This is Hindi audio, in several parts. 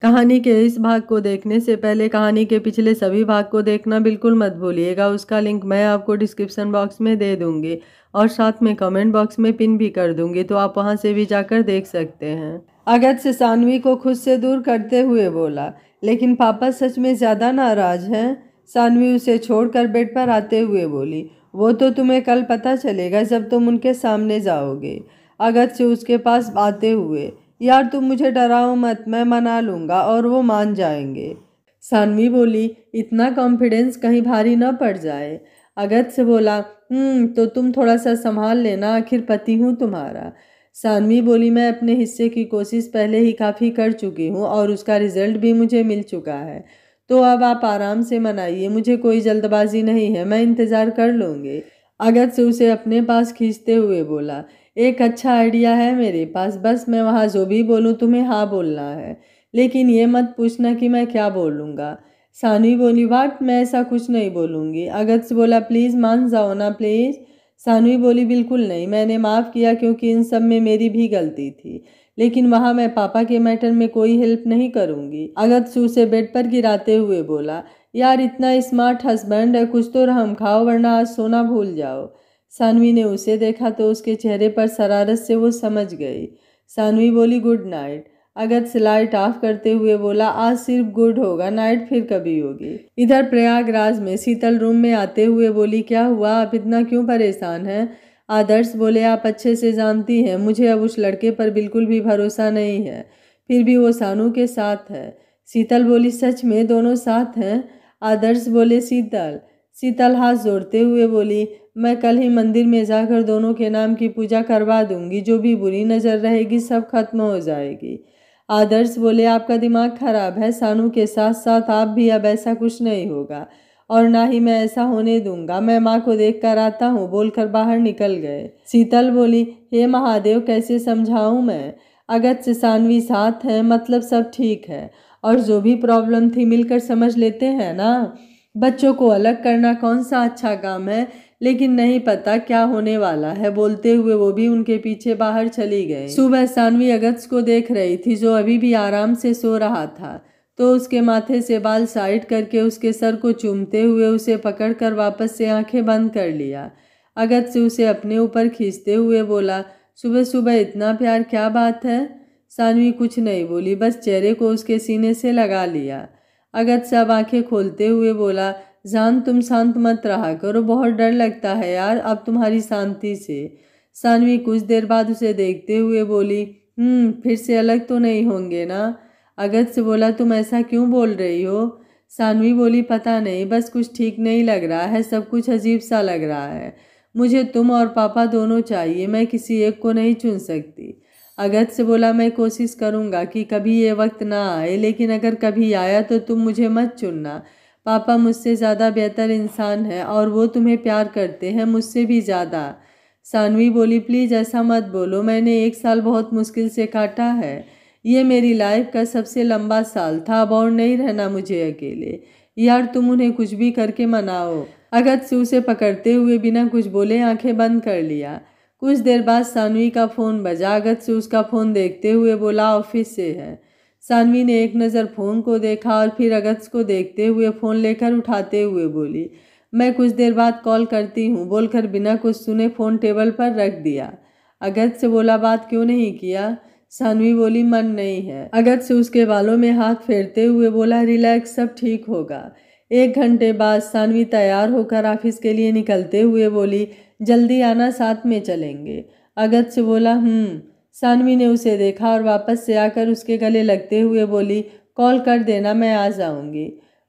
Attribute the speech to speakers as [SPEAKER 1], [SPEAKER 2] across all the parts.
[SPEAKER 1] कहानी के इस भाग को देखने से पहले कहानी के पिछले सभी भाग को देखना बिल्कुल मत भूलिएगा। उसका लिंक मैं आपको डिस्क्रिप्शन बॉक्स में दे दूंगी और साथ में कमेंट बॉक्स में पिन भी कर दूंगी, तो आप वहां से भी जाकर देख सकते हैं। अगत्य सानवी को खुद से दूर करते हुए बोला, लेकिन पापा सच में ज्यादा नाराज हैं। सानवी उसे छोड़कर बेड पर आते हुए बोली, वो तो तुम्हें कल पता चलेगा जब तुम उनके सामने जाओगे। अगत्य उसके पास आते हुए, यार तुम मुझे डराओ मत, मैं मना लूंगा और वो मान जाएंगे। सानवी बोली, इतना कॉन्फिडेंस कहीं भारी न पड़ जाए। अगत्य बोला, तो तुम थोड़ा सा संभाल लेना, आखिर पति हूँ तुम्हारा। सानवी बोली, मैं अपने हिस्से की कोशिश पहले ही काफ़ी कर चुकी हूँ और उसका रिजल्ट भी मुझे मिल चुका है, तो अब आप आराम से मनाइए, मुझे कोई जल्दबाजी नहीं है, मैं इंतज़ार कर लूँगी। अगत्य उसे अपने पास खींचते हुए बोला, एक अच्छा आइडिया है मेरे पास, बस मैं वहाँ जो भी बोलूँ तुम्हें हाँ बोलना है, लेकिन ये मत पूछना कि मैं क्या बोलूँगा। सानवी बोली, वाट, मैं ऐसा कुछ नहीं बोलूँगी। अगत्य बोला, प्लीज़ मान जाओ ना प्लीज़। सानवी बोली, बिल्कुल नहीं, मैंने माफ़ किया क्योंकि इन सब में मेरी भी गलती थी, लेकिन वहाँ मैं पापा के मैटर में कोई हेल्प नहीं करूँगी। अगत्य उसे बेड पर गिराते हुए बोला, यार इतना स्मार्ट हस्बैंड है, कुछ तो रहम खाओ वरना आज सोना भूल जाओ। सानवी ने उसे देखा तो उसके चेहरे पर शरारत से वो समझ गई। सानवी बोली, गुड नाइट। अगत्य लाइट ऑफ करते हुए बोला, आज सिर्फ गुड होगा, नाइट फिर कभी होगी। इधर प्रयागराज में शीतल रूम में आते हुए बोली, क्या हुआ, आप इतना क्यों परेशान हैं? आदर्श बोले, आप अच्छे से जानती हैं मुझे अब उस लड़के पर बिल्कुल भी भरोसा नहीं है, फिर भी वो सानू के साथ है। शीतल बोली, सच में दोनों साथ हैं? आदर्श बोले, शीतल हाथ जोड़ते हुए बोली, मैं कल ही मंदिर में जाकर दोनों के नाम की पूजा करवा दूंगी, जो भी बुरी नज़र रहेगी सब खत्म हो जाएगी। आदर्श बोले, आपका दिमाग खराब है, सानू के साथ साथ आप भी, अब ऐसा कुछ नहीं होगा और ना ही मैं ऐसा होने दूंगा, मैं माँ को देख कर आता हूँ, बोलकर बाहर निकल गए। शीतल बोली, हे महादेव, कैसे समझाऊं मैं? अगत्य सानवी साथ है, मतलब सब ठीक है, और जो भी प्रॉब्लम थी मिलकर समझ लेते हैं ना। बच्चों को अलग करना कौन सा अच्छा काम है, लेकिन नहीं पता क्या होने वाला है। बोलते हुए वो भी उनके पीछे बाहर चली गई। सुबह सानवी अगत्य को देख रही थी, जो अभी भी आराम से सो रहा था, तो उसके माथे से बाल साइड करके उसके सर को चूमते हुए उसे पकड़कर वापस से आंखें बंद कर लिया। अगत्य उसे अपने ऊपर खींचते हुए बोला, सुबह सुबह इतना प्यार, क्या बात है? सानवी कुछ नहीं बोली, बस चेहरे को उसके सीने से लगा लिया। अगत्य अब आंखें खोलते हुए बोला, जान तुम शांत मत रहा करो, बहुत डर लगता है यार अब तुम्हारी शांति से। सानवी कुछ देर बाद उसे देखते हुए बोली, फिर से अलग तो नहीं होंगे ना? अगत्य बोला, तुम ऐसा क्यों बोल रही हो? सानवी बोली, पता नहीं, बस कुछ ठीक नहीं लग रहा है, सब कुछ अजीब सा लग रहा है। मुझे तुम और पापा दोनों चाहिए, मैं किसी एक को नहीं चुन सकती। अगत्य बोला, मैं कोशिश करूंगा कि कभी ये वक्त ना आए, लेकिन अगर कभी आया तो तुम मुझे मत चुनना। पापा मुझसे ज़्यादा बेहतर इंसान है और वो तुम्हें प्यार करते हैं, मुझसे भी ज़्यादा। सानवी बोली, प्लीज़ ऐसा मत बोलो, मैंने 1 साल बहुत मुश्किल से काटा है, ये मेरी लाइफ का सबसे लंबा साल था, अब और नहीं रहना मुझे अकेले। यार तुम उन्हें कुछ भी करके मनाओ। अगत्य उसे पकड़ते हुए बिना कुछ बोले आंखें बंद कर लिया। कुछ देर बाद सानवी का फ़ोन बजा। अगत्य उसका फ़ोन देखते हुए बोला, ऑफिस से है। सानवी ने एक नज़र फ़ोन को देखा और फिर अगत्य को देखते हुए फ़ोन लेकर उठाते हुए बोली, मैं कुछ देर बाद कॉल करती हूँ, बोलकर बिना कुछ सुने फ़ोन टेबल पर रख दिया। अगत्य से बोला, बात क्यों नहीं किया? सानवी बोली, मन नहीं है। अगत्य उसके बालों में हाथ फेरते हुए बोला, रिलैक्स, सब ठीक होगा। 1 घंटे बाद सानवी तैयार होकर ऑफिस के लिए निकलते हुए बोली, जल्दी आना, साथ में चलेंगे। अगत्य बोला, सानवी ने उसे देखा और वापस से आकर उसके गले लगते हुए बोली, कॉल कर देना, मैं आ जाऊंगी।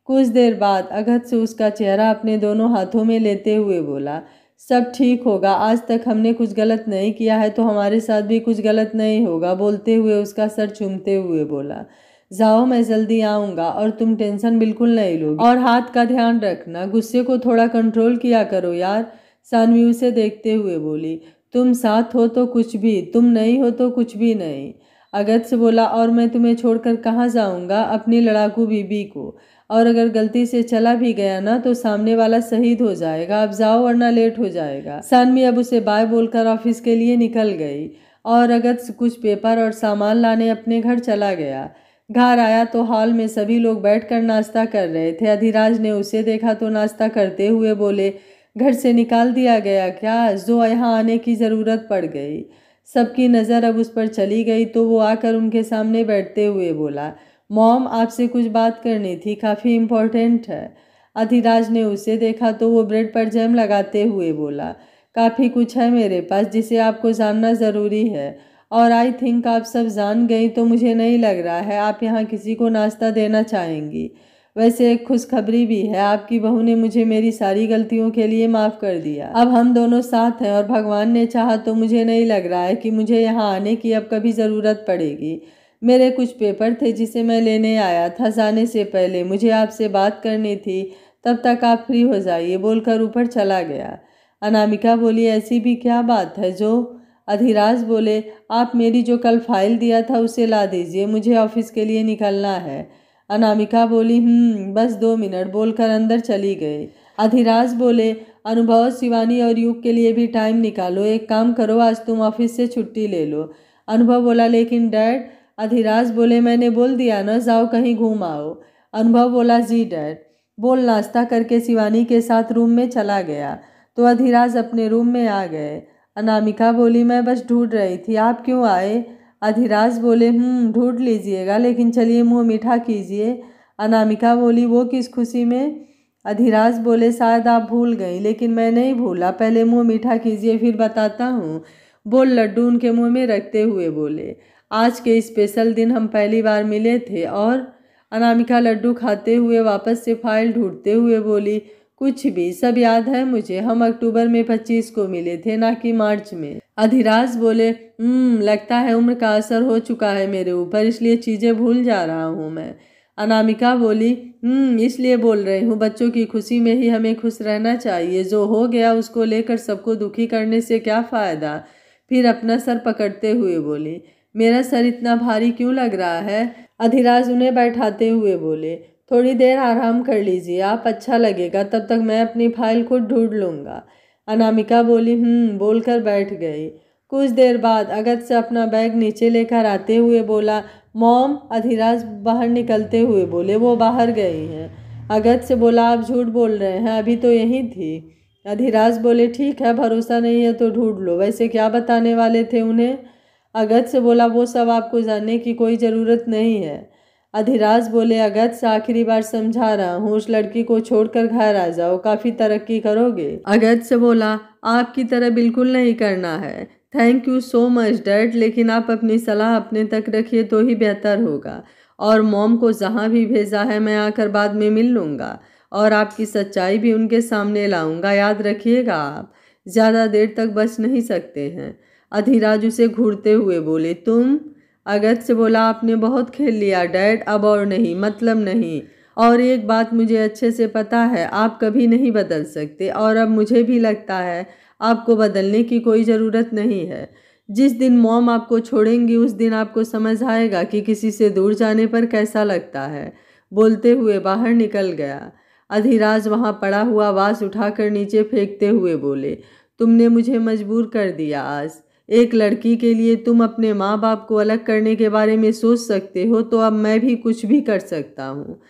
[SPEAKER 1] कुछ देर बाद अगत्य उसका चेहरा अपने दोनों हाथों में लेते हुए बोला, सब ठीक होगा, आज तक हमने कुछ गलत नहीं किया है तो हमारे साथ भी कुछ गलत नहीं होगा। बोलते हुए उसका सर चूमते हुए बोला, जाओ, मैं जल्दी आऊँगा और तुम टेंशन बिल्कुल नहीं लोगी, और हाथ का ध्यान रखना, गुस्से को थोड़ा कंट्रोल किया करो यार। सानवी उसे देखते हुए बोली, तुम साथ हो तो कुछ भी, तुम नहीं हो तो कुछ भी नहीं। अगत्य बोला, और मैं तुम्हें छोड़कर कहाँ जाऊँगा, अपनी लड़ाकू बीबी को, और अगर गलती से चला भी गया ना तो सामने वाला शहीद हो जाएगा, अब जाओ वरना लेट हो जाएगा। सानवी अब उसे बाय बोलकर ऑफिस के लिए निकल गई और अगत्य कुछ पेपर और सामान लाने अपने घर चला गया। घर आया तो हॉल में सभी लोग बैठकर नाश्ता कर रहे थे। अधिराज ने उसे देखा तो नाश्ता करते हुए बोले, घर से निकाल दिया गया क्या, जो यहाँ आने की ज़रूरत पड़ गई। सबकी नज़र अब उस पर चली गई तो वो आकर उनके सामने बैठते हुए बोला, मॉम आपसे कुछ बात करनी थी, काफ़ी इम्पोर्टेंट है। अधिराज ने उसे देखा तो वो ब्रेड पर जैम लगाते हुए बोला, काफ़ी कुछ है मेरे पास जिसे आपको जानना ज़रूरी है, और आई थिंक आप सब जान गई तो मुझे नहीं लग रहा है आप यहाँ किसी को नाश्ता देना चाहेंगी। वैसे एक खुशखबरी भी है, आपकी बहू ने मुझे मेरी सारी गलतियों के लिए माफ़ कर दिया। अब हम दोनों साथ हैं और भगवान ने चाहा तो मुझे नहीं लग रहा है कि मुझे यहाँ आने की अब कभी ज़रूरत पड़ेगी। मेरे कुछ पेपर थे जिसे मैं लेने आया था, जाने से पहले मुझे आपसे बात करनी थी, तब तक आप फ्री हो जाइए, बोलकर ऊपर चला गया। अनामिका बोली, ऐसी भी क्या बात है जो। अधिराज बोले, आप मेरी जो कल फाइल दिया था उसे ला दीजिए, मुझे ऑफिस के लिए निकलना है। अनामिका बोली, बस 2 मिनट, बोलकर अंदर चली गई। अधिराज बोले, अनुभव, शिवानी और युग के लिए भी टाइम निकालो, एक काम करो आज तुम ऑफिस से छुट्टी ले लो। अनुभव बोला, लेकिन डैड। अधिराज बोले, मैंने बोल दिया ना, जाओ कहीं घूम आओ। अनुभव बोला, जी डैड। बोल नाश्ता करके शिवानी के साथ रूम में चला गया तो अधिराज अपने रूम में आ गए। अनामिका बोली, मैं बस ढूंढ रही थी, आप क्यों आए। अधिराज बोले, ढूंढ लीजिएगा, लेकिन चलिए मुंह मीठा कीजिए। अनामिका बोली, वो किस खुशी में। अधिराज बोले, शायद आप भूल गई, लेकिन मैं नहीं भूला, पहले मुंह मीठा कीजिए फिर बताता हूँ। बोल लड्डू उनके मुंह में रखते हुए बोले, आज के स्पेशल दिन हम पहली बार मिले थे। और अनामिका लड्डू खाते हुए वापस से फाइल ढूंढते हुए बोली, कुछ भी, सब याद है मुझे, हम अक्टूबर में 25 को मिले थे, ना कि मार्च में। अधिराज बोले, लगता है उम्र का असर हो चुका है मेरे ऊपर, इसलिए चीज़ें भूल जा रहा हूँ मैं। अनामिका बोली, इसलिए बोल रही हूँ, बच्चों की खुशी में ही हमें खुश रहना चाहिए, जो हो गया उसको लेकर सबको दुखी करने से क्या फ़ायदा। फिर अपना सर पकड़ते हुए बोली, मेरा सर इतना भारी क्यों लग रहा है। अधिराज उन्हें बैठाते हुए बोले, थोड़ी देर आराम कर लीजिए आप, अच्छा लगेगा, तब तक मैं अपनी फाइल खुद ढूंढ लूँगा। अनामिका बोली, बोलकर बैठ गई। कुछ देर बाद अगस्त से अपना बैग नीचे लेकर आते हुए बोला, मॉम। अधिराज बाहर निकलते हुए बोले, वो बाहर गई हैं। अगस्त से बोला, आप झूठ बोल रहे हैं, अभी तो यहीं थी। अधिराज बोले, ठीक है, भरोसा नहीं है तो ढूंढ लो, वैसे क्या बताने वाले थे उन्हें। अगस्त से बोला, वो सब आपको जानने की कोई ज़रूरत नहीं है। अधिराज बोले, अगस्त से आखिरी बार समझा रहा हूँ, उस लड़की को छोड़कर घर आ जाओ, काफ़ी तरक्की करोगे। अगस्त से बोला, आपकी तरह बिल्कुल नहीं करना है। Thank you so much dad, लेकिन आप अपनी सलाह अपने तक रखिए तो ही बेहतर होगा। और मॉम को जहाँ भी भेजा है मैं आकर बाद में मिल लूँगा और आपकी सच्चाई भी उनके सामने लाऊंगा, याद रखिएगा आप ज़्यादा देर तक बच नहीं सकते हैं। अधिराज उसे घूरते हुए बोले, तुम। अगस्त से बोला, आपने बहुत खेल लिया डैड, अब और नहीं, मतलब नहीं। और एक बात मुझे अच्छे से पता है, आप कभी नहीं बदल सकते, और अब मुझे भी लगता है आपको बदलने की कोई ज़रूरत नहीं है। जिस दिन मॉम आपको छोड़ेंगी उस दिन आपको समझ आएगा कि किसी से दूर जाने पर कैसा लगता है। बोलते हुए बाहर निकल गया। अधिराज वहाँ पड़ा हुआ वास उठाकर नीचे फेंकते हुए बोले, तुमने मुझे मजबूर कर दिया आज। एक लड़की के लिए तुम अपने माँ बाप को अलग करने के बारे में सोच सकते हो, तो अब मैं भी कुछ भी कर सकता हूँ।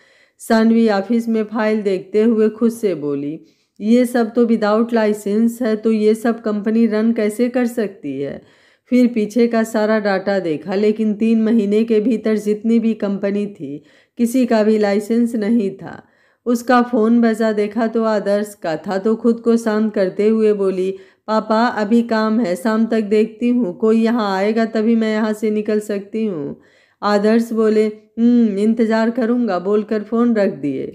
[SPEAKER 1] सानवी ऑफिस में फाइल देखते हुए खुद से बोली, ये सब तो विदाउट लाइसेंस है, तो ये सब कंपनी रन कैसे कर सकती है। फिर पीछे का सारा डाटा देखा, लेकिन 3 महीने के भीतर जितनी भी कंपनी थी किसी का भी लाइसेंस नहीं था। उसका फ़ोन बजा, देखा तो आदर्श का था, तो खुद को शांत करते हुए बोली, पापा अभी काम है, शाम तक देखती हूँ, कोई यहाँ आएगा तभी मैं यहाँ से निकल सकती हूँ। आदर्श बोले, इंतज़ार करूँगा, बोलकर फ़ोन रख दिए।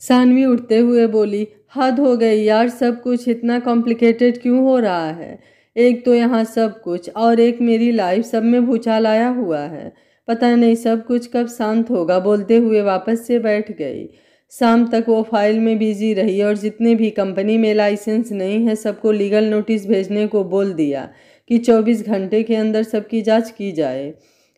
[SPEAKER 1] सानवी उठते हुए बोली, हद हो गई यार, सब कुछ इतना कॉम्प्लिकेटेड क्यों हो रहा है। एक तो यहाँ सब कुछ और एक मेरी लाइफ, सब में भूचाल आया हुआ है, पता नहीं सब कुछ कब शांत होगा। बोलते हुए वापस से बैठ गई। शाम तक वो फाइल में बिजी रही और जितने भी कंपनी में लाइसेंस नहीं है सबको लीगल नोटिस भेजने को बोल दिया कि 24 घंटे के अंदर सबकी जांच की जाए।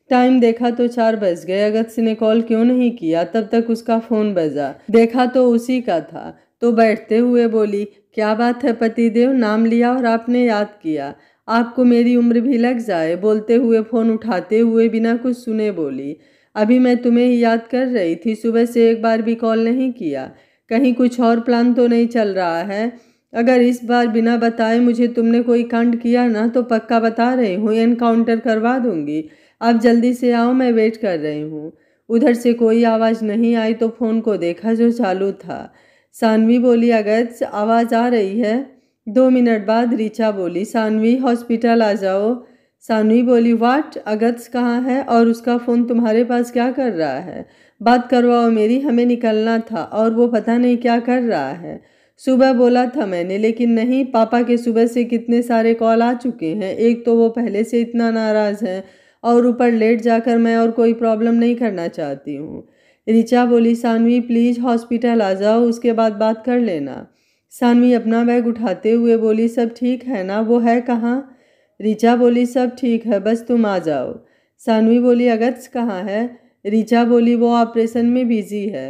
[SPEAKER 1] टाइम देखा तो 4 बज गए। अगस्त ने कॉल क्यों नहीं किया, तब तक उसका फ़ोन बजा, देखा तो उसी का था, तो बैठते हुए बोली, क्या बात है पतिदेव, नाम लिया और आपने याद किया, आपको मेरी उम्र भी लग जाए। बोलते हुए फ़ोन उठाते हुए बिना कुछ सुने बोली, अभी मैं तुम्हें ही याद कर रही थी, सुबह से एक बार भी कॉल नहीं किया। कहीं कुछ और प्लान तो नहीं चल रहा है? अगर इस बार बिना बताए मुझे तुमने कोई कांड किया ना तो पक्का बता रही हूँ एनकाउंटर करवा दूंगी। आप जल्दी से आओ, मैं वेट कर रही हूँ। उधर से कोई आवाज़ नहीं आई तो फ़ोन को देखा जो चालू था। सानवी बोली, अगस्त आवाज़ आ रही है? 2 मिनट बाद ऋचा बोली, सानवी हॉस्पिटल आ जाओ। सानवी बोली, वाट, अगस्त कहाँ है और उसका फ़ोन तुम्हारे पास क्या कर रहा है? बात करवाओ मेरी, हमें निकलना था और वो पता नहीं क्या कर रहा है। सुबह बोला था मैंने, लेकिन नहीं, पापा के सुबह से कितने सारे कॉल आ चुके हैं। एक तो वो पहले से इतना नाराज़ है और ऊपर लेट जाकर मैं और कोई प्रॉब्लम नहीं करना चाहती हूँ। ऋचा बोली, सानवी प्लीज़ हॉस्पिटल आ जाओ, उसके बाद बात कर लेना। सानवी अपना बैग उठाते हुए बोली, सब ठीक है ना? वो है कहाँ? ऋचा बोली, सब ठीक है, बस तुम आ जाओ। सानवी बोली, अगस्त कहाँ है? ऋचा बोली, वो ऑपरेशन में बिजी है।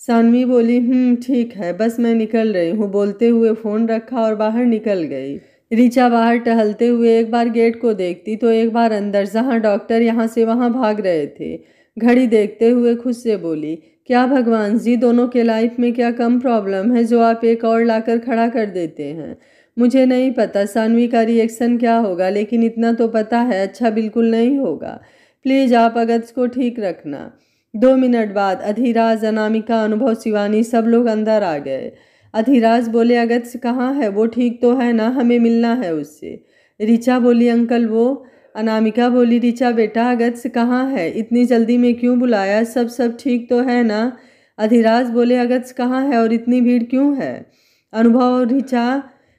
[SPEAKER 1] सानवी बोली, ठीक है, बस मैं निकल रही हूँ। बोलते हुए फ़ोन रखा और बाहर निकल गई। ऋचा बाहर टहलते हुए एक बार गेट को देखती तो एक बार अंदर, जहाँ डॉक्टर यहाँ से वहाँ भाग रहे थे। घड़ी देखते हुए खुद से बोली, क्या भगवान जी, दोनों के लाइफ में क्या कम प्रॉब्लम है जो आप एक और लाकर खड़ा कर देते हैं? मुझे नहीं पता सानवी का रिएक्शन क्या होगा, लेकिन इतना तो पता है अच्छा बिल्कुल नहीं होगा। प्लीज़ आप अगस्त को ठीक रखना। 2 मिनट बाद अधिराज, अनामिका, अनुभव, शिवानी सब लोग अंदर आ गए। अधिराज बोले, अगस्त कहाँ है? वो ठीक तो है ना? हमें मिलना है उससे। ऋचा बोली, अंकल वो। अनामिका बोली, ऋचा बेटा, अगस्त कहाँ है? इतनी जल्दी में क्यों बुलाया? सब ठीक तो है ना? अधिराज बोले, अगस्त कहाँ है और इतनी भीड़ क्यों है? अनुभव और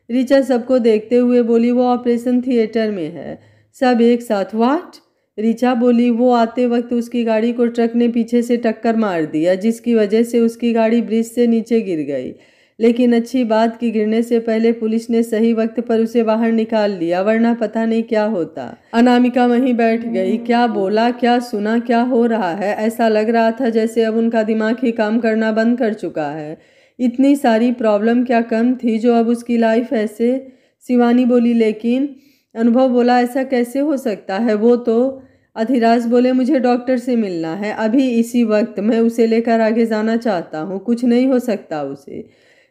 [SPEAKER 1] ऋचा सबको देखते हुए बोली, वो ऑपरेशन थिएटर में है। सब एक साथ, व्हाट? ऋचा बोली, वो आते वक्त उसकी गाड़ी को ट्रक ने पीछे से टक्कर मार दिया, जिसकी वजह से उसकी गाड़ी ब्रिज से नीचे गिर गई। लेकिन अच्छी बात कि गिरने से पहले पुलिस ने सही वक्त पर उसे बाहर निकाल लिया, वरना पता नहीं क्या होता। अनामिका वहीं बैठ गई। क्या बोला, क्या सुना, क्या हो रहा है? ऐसा लग रहा था जैसे अब उनका दिमाग ही काम करना बंद कर चुका है। इतनी सारी प्रॉब्लम क्या कम थी जो अब उसकी लाइफ ऐसे? शिवानी बोली, लेकिन। अनुभव बोला, ऐसा कैसे हो सकता है? वो तो। अधिराज बोले, मुझे डॉक्टर से मिलना है अभी इसी वक्त, मैं उसे लेकर आगे जाना चाहता हूँ, कुछ नहीं हो सकता उसे।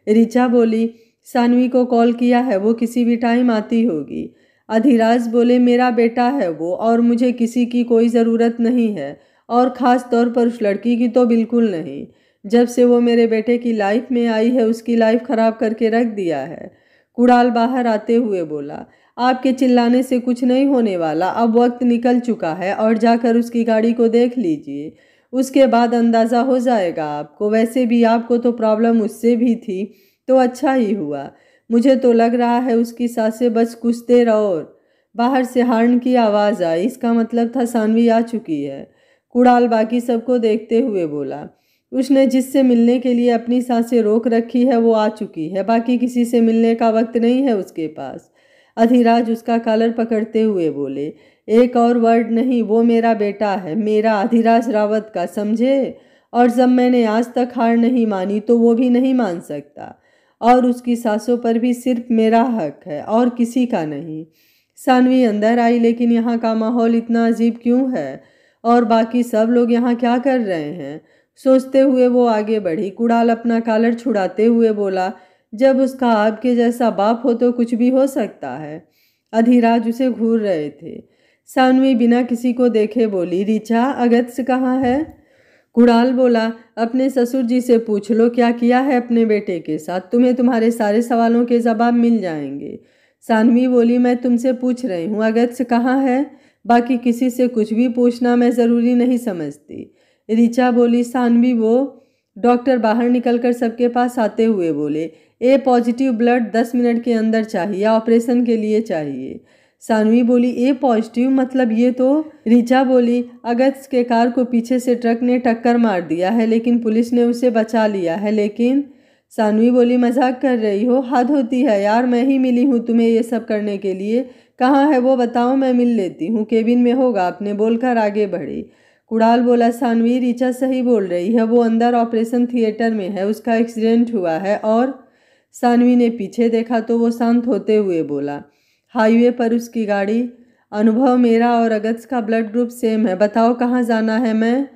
[SPEAKER 1] ऋचा बोली, सानवी को कॉल किया है, वो किसी भी टाइम आती होगी। अधिराज बोले, मेरा बेटा है वो और मुझे किसी की कोई ज़रूरत नहीं है, और ख़ास तौर पर उस लड़की की तो बिल्कुल नहीं। जब से वो मेरे बेटे की लाइफ में आई है उसकी लाइफ ख़राब करके रख दिया है। कुणाल बाहर आते हुए बोला, आपके चिल्लाने से कुछ नहीं होने वाला, अब वक्त निकल चुका है और जाकर उसकी गाड़ी को देख लीजिए, उसके बाद अंदाज़ा हो जाएगा आपको। वैसे भी आपको तो प्रॉब्लम उससे भी थी, तो अच्छा ही हुआ। मुझे तो लग रहा है उसकी सांसें बस कुछ देर और। बाहर से हॉर्न की आवाज़ आई, इसका मतलब था सानवी आ चुकी है। कुणाल बाकी सबको देखते हुए बोला, उसने जिससे मिलने के लिए अपनी सांसें रोक रखी है वो आ चुकी है, बाकी किसी से मिलने का वक्त नहीं है उसके पास। अधिराज उसका कॉलर पकड़ते हुए बोले, एक और वर्ड नहीं, वो मेरा बेटा है, मेरा अधिराज रावत का, समझे? और जब मैंने आज तक हार नहीं मानी तो वो भी नहीं मान सकता, और उसकी सांसों पर भी सिर्फ मेरा हक है और किसी का नहीं। सानवी अंदर आई, लेकिन यहाँ का माहौल इतना अजीब क्यों है और बाकी सब लोग यहाँ क्या कर रहे हैं? सोचते हुए वो आगे बढ़ी। कुणाल अपना कॉलर छुड़ाते हुए बोला, जब उसका आपके जैसा बाप हो तो कुछ भी हो सकता है। अधिराज उसे घूर रहे थे। सानवी बिना किसी को देखे बोली, ऋचा, अगस्त कहाँ है? कुणाल बोला, अपने ससुर जी से पूछ लो क्या किया है अपने बेटे के साथ, तुम्हें तुम्हारे सारे सवालों के जवाब मिल जाएंगे। सानवी बोली, मैं तुमसे पूछ रही हूँ अगस्त कहाँ है, बाकी किसी से कुछ भी पूछना मैं ज़रूरी नहीं समझती। ऋचा बोली, सानवी वो। डॉक्टर बाहर निकलकर सबके पास आते हुए बोले, ए पॉजिटिव ब्लड 10 मिनट के अंदर चाहिए, ऑपरेशन के लिए चाहिए। सानवी बोली, ए पॉजिटिव मतलब ये तो। ऋचा बोली, अगस्त के कार को पीछे से ट्रक ने टक्कर मार दिया है, लेकिन पुलिस ने उसे बचा लिया है। लेकिन सानवी बोली, मजाक कर रही हो? हद होती है यार, मैं ही मिली हूँ तुम्हें ये सब करने के लिए। कहाँ है वो बताओ, मैं मिल लेती हूँ। केबिन में होगा अपने, बोलकर आगे बढ़ी। कुणाल बोला, सानवी ऋचा सही बोल रही है, वो अंदर ऑपरेशन थिएटर में है, उसका एक्सीडेंट हुआ है। और सानवी ने पीछे देखा तो वो शांत होते हुए बोला, हाईवे पर उसकी गाड़ी। अनुभव, मेरा और अगस्त का ब्लड ग्रुप सेम है, बताओ कहाँ जाना है? मैं।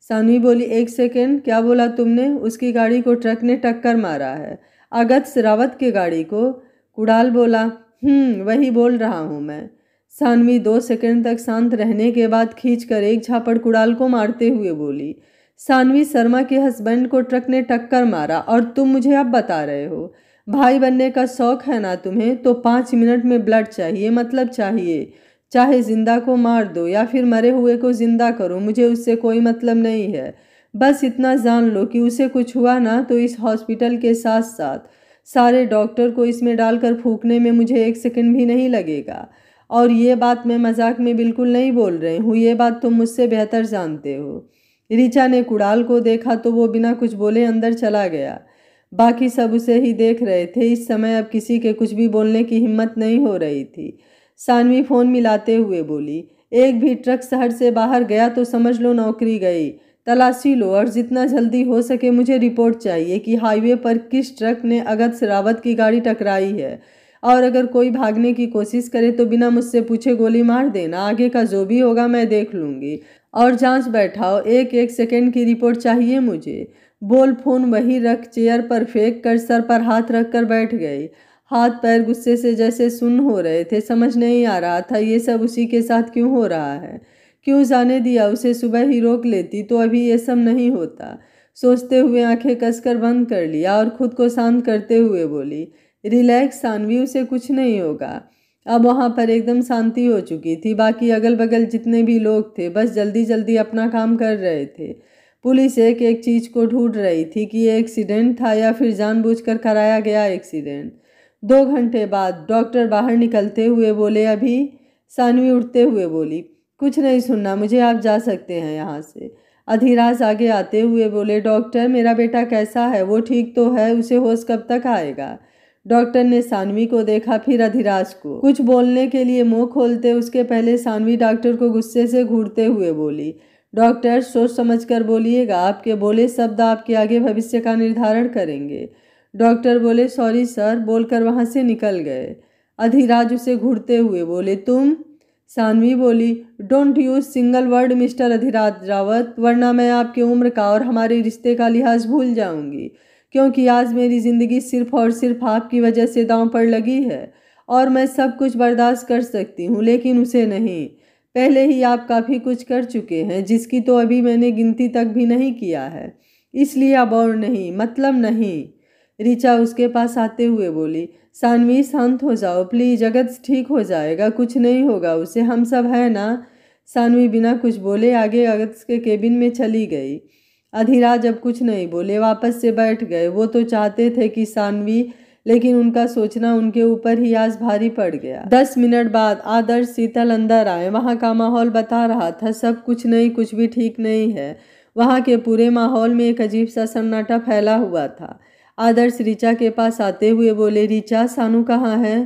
[SPEAKER 1] सानवी बोली, एक सेकेंड, क्या बोला तुमने? उसकी गाड़ी को ट्रक ने टक्कर मारा है। अगस्त रावत की गाड़ी को? कुणाल बोला, वही बोल रहा हूँ मैं। सानवी 2 सेकंड तक शांत रहने के बाद खींचकर एक झापड़ कुणाल को मारते हुए बोली, सानवी शर्मा के हस्बैंड को ट्रक ने टक्कर मारा और तुम मुझे अब बता रहे हो? भाई बनने का शौक है ना तुम्हें? तो 5 मिनट में ब्लड चाहिए, मतलब चाहिए। चाहे जिंदा को मार दो या फिर मरे हुए को जिंदा करो, मुझे उससे कोई मतलब नहीं है। बस इतना जान लो कि उसे कुछ हुआ ना तो इस हॉस्पिटल के साथ साथ सारे डॉक्टर को इसमें डालकर फूंकने में मुझे 1 सेकंड भी नहीं लगेगा। और ये बात मैं मजाक में बिल्कुल नहीं बोल रही हूँ, ये बात तुम मुझसे बेहतर जानते हो। ऋचा ने कुणाल को देखा तो वो बिना कुछ बोले अंदर चला गया। बाकी सब उसे ही देख रहे थे। इस समय अब किसी के कुछ भी बोलने की हिम्मत नहीं हो रही थी। सानवी फोन मिलाते हुए बोली, एक भी ट्रक शहर से बाहर गया तो समझ लो नौकरी गई। तलाशी लो और जितना जल्दी हो सके मुझे रिपोर्ट चाहिए कि हाईवे पर किस ट्रक ने अगस्त रावत की गाड़ी टकराई है। और अगर कोई भागने की कोशिश करे तो बिना मुझसे पूछे गोली मार देना। आगे का जो भी होगा मैं देख लूँगी। और जांच बैठाओ, एक एक सेकंड की रिपोर्ट चाहिए मुझे। बोल फोन वहीं रख चेयर पर फेंक कर सर पर हाथ रख कर बैठ गई। हाथ पैर गुस्से से जैसे सुन्न हो रहे थे। समझ नहीं आ रहा था ये सब उसी के साथ क्यों हो रहा है। क्यों जाने दिया? उसे सुबह ही रोक लेती तो अभी ये सब नहीं होता। सोचते हुए आंखें कसकर बंद कर लिया और खुद को शांत करते हुए बोली, रिलैक्स सानवी, उसे कुछ नहीं होगा। अब वहाँ पर एकदम शांति हो चुकी थी। बाकी अगल बगल जितने भी लोग थे बस जल्दी जल्दी अपना काम कर रहे थे। पुलिस एक एक चीज़ को ढूंढ रही थी कि ये एक्सीडेंट था या फिर जानबूझकर कराया गया एक्सीडेंट। 2 घंटे बाद डॉक्टर बाहर निकलते हुए बोले, अभी? सानवी उठते हुए बोली, कुछ नहीं सुनना मुझे, आप जा सकते हैं यहाँ से। अधिराज आगे आते हुए बोले, डॉक्टर मेरा बेटा कैसा है? वो ठीक तो है? उसे होश कब तक आएगा? डॉक्टर ने सानवी को देखा फिर अधिराज को। कुछ बोलने के लिए मुंह खोलते उसके पहले सानवी डॉक्टर को गुस्से से घूरते हुए बोली, डॉक्टर सोच समझकर बोलिएगा, आपके बोले शब्द आपके आगे भविष्य का निर्धारण करेंगे। डॉक्टर बोले, सॉरी सर, बोलकर वहां से निकल गए। अधिराज उसे घूरते हुए बोले, तुम? सानवी बोली, don't use single word mister Adhiraj Rawat, वरना मैं आपकी उम्र का और हमारे रिश्ते का लिहाज भूल जाऊंगी। क्योंकि आज मेरी ज़िंदगी सिर्फ और सिर्फ आपकी वजह से दांव पर लगी है। और मैं सब कुछ बर्दाश्त कर सकती हूँ लेकिन उसे नहीं। पहले ही आप काफ़ी कुछ कर चुके हैं जिसकी तो अभी मैंने गिनती तक भी नहीं किया है। इसलिए अब और नहीं, मतलब नहीं। ऋचा उसके पास आते हुए बोली, सानवी शांत हो जाओ प्लीज, अगस्त ठीक हो जाएगा, कुछ नहीं होगा उसे, हम सब है ना। सानवी बिना कुछ बोले आगे अगस्त के केबिन में चली गई। अधिराज अब कुछ नहीं बोले, वापस से बैठ गए। वो तो चाहते थे कि सानवी, लेकिन उनका सोचना उनके ऊपर ही आज भारी पड़ गया। 10 मिनट बाद आदर्श शीतल अंदर आए। वहाँ का माहौल बता रहा था सब कुछ नहीं, कुछ भी ठीक नहीं है। वहाँ के पूरे माहौल में एक अजीब सा सन्नाटा फैला हुआ था। आदर्श ऋचा के पास आते हुए बोले, ऋचा सानू कहाँ है?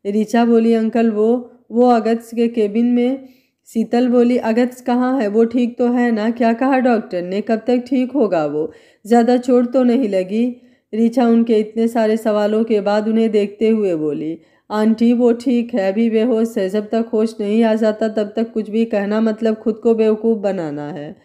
[SPEAKER 1] ऋचा बोली, अंकल वो अगस्त के केबिन में। शीतल बोली, अगस्त कहाँ है? वो ठीक तो है ना? क्या कहा डॉक्टर ने? कब तक ठीक होगा वो? ज़्यादा चोट तो नहीं लगी? ऋचा उनके इतने सारे सवालों के बाद उन्हें देखते हुए बोली, आंटी वो ठीक है, अभी बेहोश है। जब तक होश नहीं आ जाता तब तक कुछ भी कहना मतलब खुद को बेवकूफ़ बनाना है।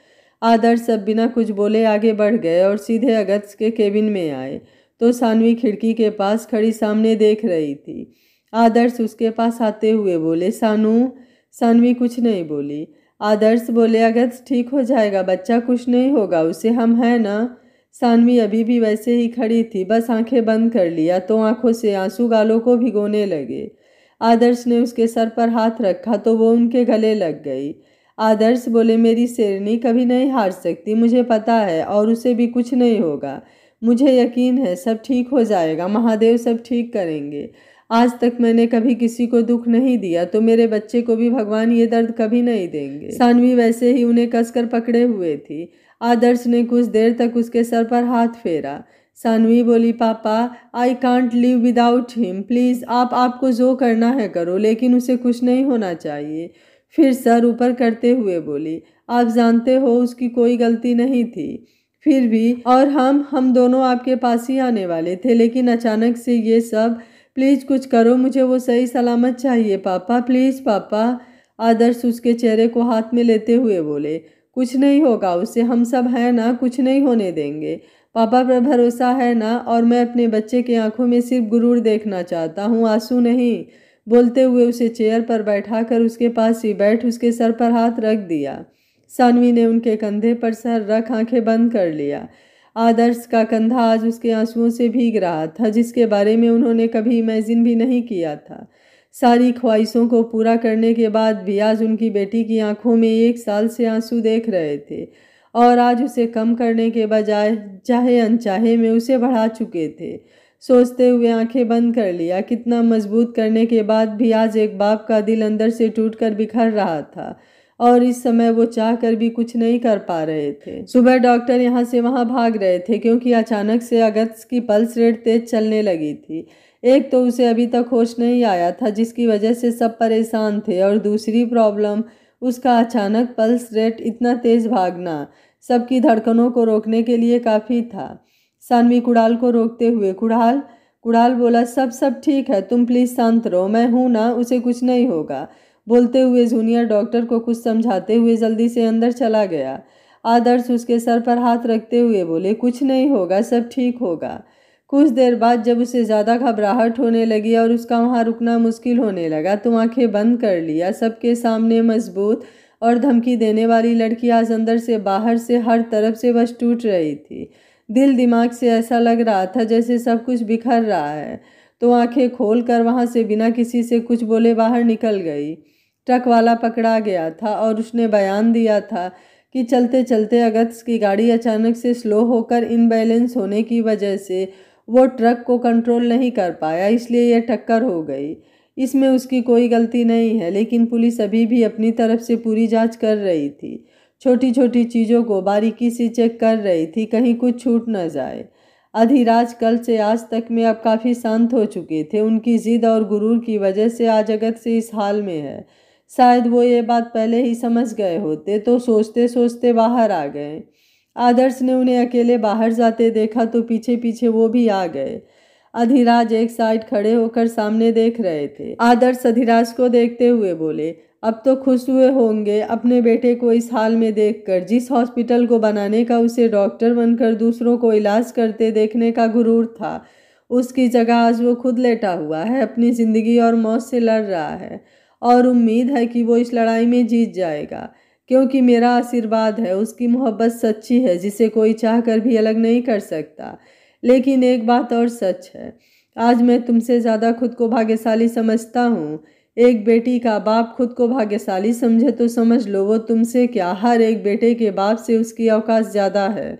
[SPEAKER 1] आदर्श सब बिना कुछ बोले आगे बढ़ गए और सीधे अगस्त के केबिन में आए तो सानवी खिड़की के पास खड़ी सामने देख रही थी। आदर्श उसके पास आते हुए बोले, सानू। सानवी कुछ नहीं बोली। आदर्श बोले, अगस्त ठीक हो जाएगा बच्चा, कुछ नहीं होगा उसे, हम हैं ना। सानवी अभी भी वैसे ही खड़ी थी, बस आंखें बंद कर लिया तो आंखों से आंसू गालों को भिगोने लगे। आदर्श ने उसके सर पर हाथ रखा तो वो उनके गले लग गई। आदर्श बोले, मेरी शेरनी कभी नहीं हार सकती, मुझे पता है, और उसे भी कुछ नहीं होगा। मुझे यकीन है सब ठीक हो जाएगा, महादेव सब ठीक करेंगे। आज तक मैंने कभी किसी को दुख नहीं दिया तो मेरे बच्चे को भी भगवान ये दर्द कभी नहीं देंगे। सानवी वैसे ही उन्हें कसकर पकड़े हुए थी। आदर्श ने कुछ देर तक उसके सर पर हाथ फेरा। सानवी बोली, पापा I can't live without him, please आपको जो करना है करो, लेकिन उसे कुछ नहीं होना चाहिए। फिर सर ऊपर करते हुए बोली, आप जानते हो उसकी कोई गलती नहीं थी। फिर भी, और हम दोनों आपके पास ही आने वाले थे, लेकिन अचानक से ये सब। प्लीज़ कुछ करो, मुझे वो सही सलामत चाहिए पापा, प्लीज़ पापा। आदर्श उसके चेहरे को हाथ में लेते हुए बोले, कुछ नहीं होगा उससे, हम सब हैं ना, कुछ नहीं होने देंगे। पापा पर भरोसा है ना, और मैं अपने बच्चे की आंखों में सिर्फ गुरूर देखना चाहता हूँ, आंसू नहीं। बोलते हुए उसे चेयर पर बैठाकर उसके पास ही बैठ उसके सर पर हाथ रख दिया। सानवी ने उनके कंधे पर सर रख आंखें बंद कर लिया। आदर्श का कंधा आज उसके आंसुओं से भीग रहा था, जिसके बारे में उन्होंने कभी इमेजिन भी नहीं किया था। सारी ख्वाहिशों को पूरा करने के बाद भी आज उनकी बेटी की आंखों में 1 साल से आंसू देख रहे थे, और आज उसे कम करने के बजाय चाहे अनचाहे में उसे बढ़ा चुके थे। सोचते हुए आंखें बंद कर लिया। कितना मजबूत करने के बाद भी आज एक बाप का दिल अंदर से टूटकर बिखर रहा था, और इस समय वो चाह कर भी कुछ नहीं कर पा रहे थे। सुबह डॉक्टर यहाँ से वहाँ भाग रहे थे, क्योंकि अचानक से अगस्त की पल्स रेट तेज चलने लगी थी। एक तो उसे अभी तक होश नहीं आया था, जिसकी वजह से सब परेशान थे, और दूसरी प्रॉब्लम उसका अचानक पल्स रेट इतना तेज भागना सबकी धड़कनों को रोकने के लिए काफ़ी था। सानवी कुणाल को रोकते हुए, कुणाल कुणाल बोला, सब ठीक है, तुम प्लीज़ शांत रहो, मैं हूँ ना, उसे कुछ नहीं होगा। बोलते हुए जूनियर डॉक्टर को कुछ समझाते हुए जल्दी से अंदर चला गया। आदर्श उसके सर पर हाथ रखते हुए बोले, कुछ नहीं होगा, सब ठीक होगा। कुछ देर बाद जब उसे ज़्यादा घबराहट होने लगी और उसका वहाँ रुकना मुश्किल होने लगा, तो आंखें बंद कर लिया। सबके सामने मजबूत और धमकी देने वाली लड़की आज अंदर से बाहर से हर तरफ से बस टूट रही थी। दिल दिमाग से ऐसा लग रहा था जैसे सब कुछ बिखर रहा है। तो आंखें खोल कर वहाँ से बिना किसी से कुछ बोले बाहर निकल गई। ट्रक वाला पकड़ा गया था और उसने बयान दिया था कि चलते चलते अगस्त की गाड़ी अचानक से स्लो होकर इनबैलेंस होने की वजह से वो ट्रक को कंट्रोल नहीं कर पाया, इसलिए यह टक्कर हो गई। इसमें उसकी कोई गलती नहीं है, लेकिन पुलिस अभी भी अपनी तरफ से पूरी जांच कर रही थी। छोटी छोटी चीज़ों को बारीकी से चेक कर रही थी, कहीं कुछ छूट न जाए। अधिराज कल से आज तक में अब काफ़ी शांत हो चुके थे। उनकी जिद और गुरूर की वजह से आज अगस्त से इस हाल में है। शायद वो ये बात पहले ही समझ गए होते तो सोचते सोचते बाहर आ गए। आदर्श ने उन्हें अकेले बाहर जाते देखा तो पीछे पीछे वो भी आ गए। अधिराज एक साइड खड़े होकर सामने देख रहे थे। आदर्श अधिराज को देखते हुए बोले, अब तो खुश हुए होंगे अपने बेटे को इस हाल में देखकर। जिस हॉस्पिटल को बनाने का उसे डॉक्टर बनकर दूसरों को इलाज करते देखने का गुरूर था, उसकी जगह आज वो खुद लेटा हुआ है, अपनी ज़िंदगी और मौत से लड़ रहा है, और उम्मीद है कि वो इस लड़ाई में जीत जाएगा, क्योंकि मेरा आशीर्वाद है। उसकी मोहब्बत सच्ची है, जिसे कोई चाह कर भी अलग नहीं कर सकता। लेकिन एक बात और सच है, आज मैं तुमसे ज़्यादा खुद को भाग्यशाली समझता हूँ। एक बेटी का बाप खुद को भाग्यशाली समझे तो समझ लो वो तुमसे क्या, हर एक बेटे के बाप से उसकी औकात ज़्यादा है।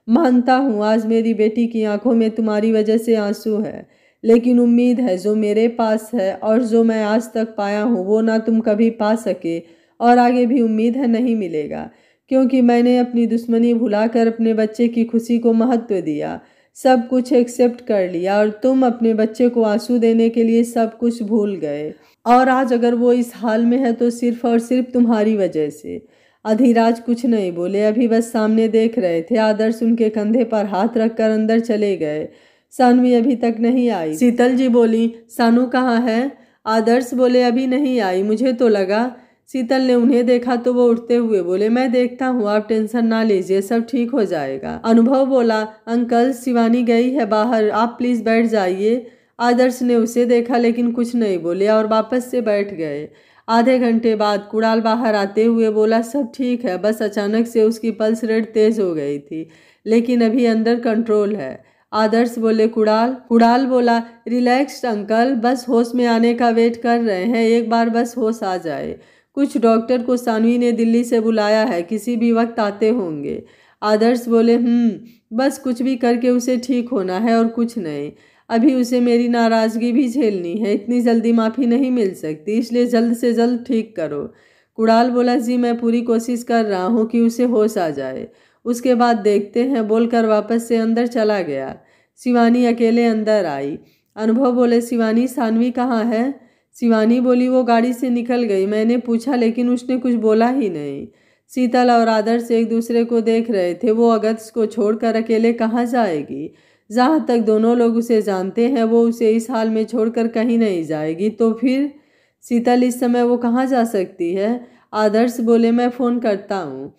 [SPEAKER 1] मानता हूँ आज मेरी बेटी की आंखों में तुम्हारी वजह से आंसू है, लेकिन उम्मीद है जो मेरे पास है और जो मैं आज तक पाया हूँ वो ना तुम कभी पा सके, और आगे भी उम्मीद है नहीं मिलेगा, क्योंकि मैंने अपनी दुश्मनी भुलाकर अपने बच्चे की खुशी को महत्व दिया, सब कुछ एक्सेप्ट कर लिया, और तुम अपने बच्चे को आंसू देने के लिए सब कुछ भूल गए। और आज अगर वो इस हाल में है तो सिर्फ और सिर्फ तुम्हारी वजह से। अधिराज कुछ नहीं बोले, अभी बस सामने देख रहे थे। आदर्श उनके कंधे पर हाथ रखकर अंदर चले गए। सानवी अभी तक नहीं आई। शीतल जी बोली, सानू कहाँ है? आदर्श बोले, अभी नहीं आई, मुझे तो लगा। शीतल ने उन्हें देखा तो वो उठते हुए बोले, मैं देखता हूँ, आप टेंशन ना लीजिए, सब ठीक हो जाएगा। अनुभव बोला, अंकल शिवानी गई है बाहर, आप प्लीज़ बैठ जाइए। आदर्श ने उसे देखा लेकिन कुछ नहीं बोले और वापस से बैठ गए। आधे घंटे बाद कुणाल बाहर आते हुए बोला, सब ठीक है, बस अचानक से उसकी पल्स रेट तेज हो गई थी, लेकिन अभी अंडर कंट्रोल है। आदर्श बोले, कुणाल बोला, रिलैक्स्ड अंकल, बस होश में आने का वेट कर रहे हैं, एक बार बस होश आ जाए। कुछ डॉक्टर को सानवी ने दिल्ली से बुलाया है, किसी भी वक्त आते होंगे। आदर्श बोले, बस कुछ भी करके उसे ठीक होना है और कुछ नहीं। अभी उसे मेरी नाराज़गी भी झेलनी है, इतनी जल्दी माफ़ी नहीं मिल सकती, इसलिए जल्द से जल्द ठीक करो। कुणाल बोला, जी मैं पूरी कोशिश कर रहा हूँ कि उसे होश आ जाए, उसके बाद देखते हैं, बोलकर वापस से अंदर चला गया। शिवानी अकेले अंदर आई। अनुभव बोले, शिवानी, सानवी कहाँ है? शिवानी बोली, वो गाड़ी से निकल गई, मैंने पूछा लेकिन उसने कुछ बोला ही नहीं। शीतल और आदर्श एक दूसरे को देख रहे थे। वो अगस्त को छोड़कर अकेले कहाँ जाएगी? जहाँ तक दोनों लोग उसे जानते हैं वो उसे इस हाल में छोड़कर कहीं नहीं जाएगी, तो फिर शीतल, इस समय वो कहाँ जा सकती है? आदर्श बोले, मैं फ़ोन करता हूँ।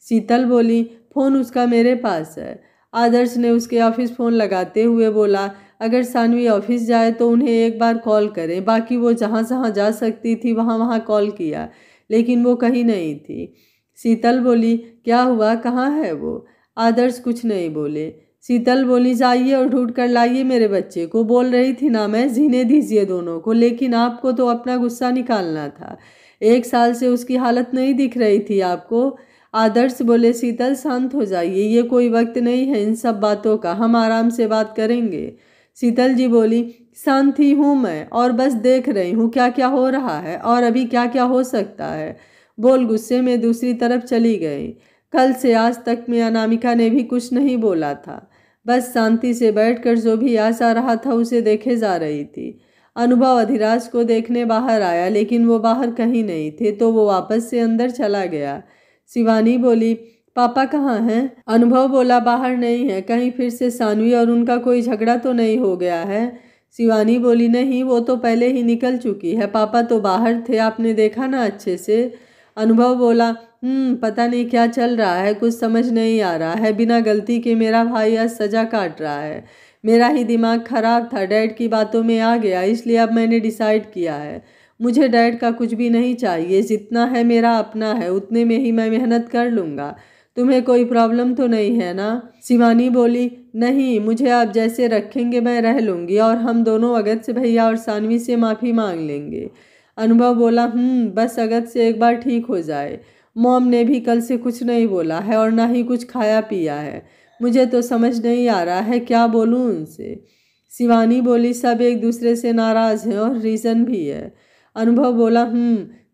[SPEAKER 1] शीतल बोली, फ़ोन उसका मेरे पास है। आदर्श ने उसके ऑफिस फ़ोन लगाते हुए बोला, अगर सानवी ऑफिस जाए तो उन्हें एक बार कॉल करें। बाकी वो जहाँ जहाँ जा सकती थी वहाँ वहाँ कॉल किया, लेकिन वो कहीं नहीं थी। शीतल बोली, क्या हुआ, कहाँ है वो? आदर्श कुछ नहीं बोले। शीतल बोली, जाइए और ढूंढ कर लाइए मेरे बच्चे को। बोल रही थी ना मैं, जीने दीजिए दोनों को, लेकिन आपको तो अपना गुस्सा निकालना था। 1 साल से उसकी हालत नहीं दिख रही थी आपको। आदर्श बोले, शीतल शांत हो जाइए, ये कोई वक्त नहीं है इन सब बातों का, हम आराम से बात करेंगे। शीतल जी बोली, शांत ही हूँ मैं, और बस देख रही हूँ क्या क्या हो रहा है और अभी क्या क्या हो सकता है। बोल गुस्से में दूसरी तरफ चली गई। कल से आज तक में अनामिका ने भी कुछ नहीं बोला था, बस शांति से बैठकर जो भी आस आ रहा था उसे देखे जा रही थी। अनुभव अधिराज को देखने बाहर आया, लेकिन वो बाहर कहीं नहीं थे, तो वो वापस से अंदर चला गया। शिवानी बोली, पापा कहाँ हैं? अनुभव बोला, बाहर नहीं है, कहीं फिर से सानवी और उनका कोई झगड़ा तो नहीं हो गया है? शिवानी बोली, नहीं, वो तो पहले ही निकल चुकी है, पापा तो बाहर थे, आपने देखा ना अच्छे से। अनुभव बोला, पता नहीं क्या चल रहा है, कुछ समझ नहीं आ रहा है। बिना गलती के मेरा भाई आज सजा काट रहा है। मेरा ही दिमाग खराब था, डैड की बातों में आ गया, इसलिए अब मैंने डिसाइड किया है, मुझे डैड का कुछ भी नहीं चाहिए, जितना है मेरा अपना है, उतने में ही मैं मेहनत कर लूँगा। तुम्हें कोई प्रॉब्लम तो नहीं है ना? शिवानी बोली, नहीं, मुझे आप जैसे रखेंगे मैं रह लूँगी, और हम दोनों अगस्त भैया और सानवी से माफ़ी मांग लेंगे। अनुभव बोला, बस अगस्त से एक बार ठीक हो जाए। मॉम ने भी कल से कुछ नहीं बोला है और ना ही कुछ खाया पिया है। मुझे तो समझ नहीं आ रहा है क्या बोलूँ उनसे। शिवानी बोली, सब एक दूसरे से नाराज़ हैं और रीज़न भी है। अनुभव बोला,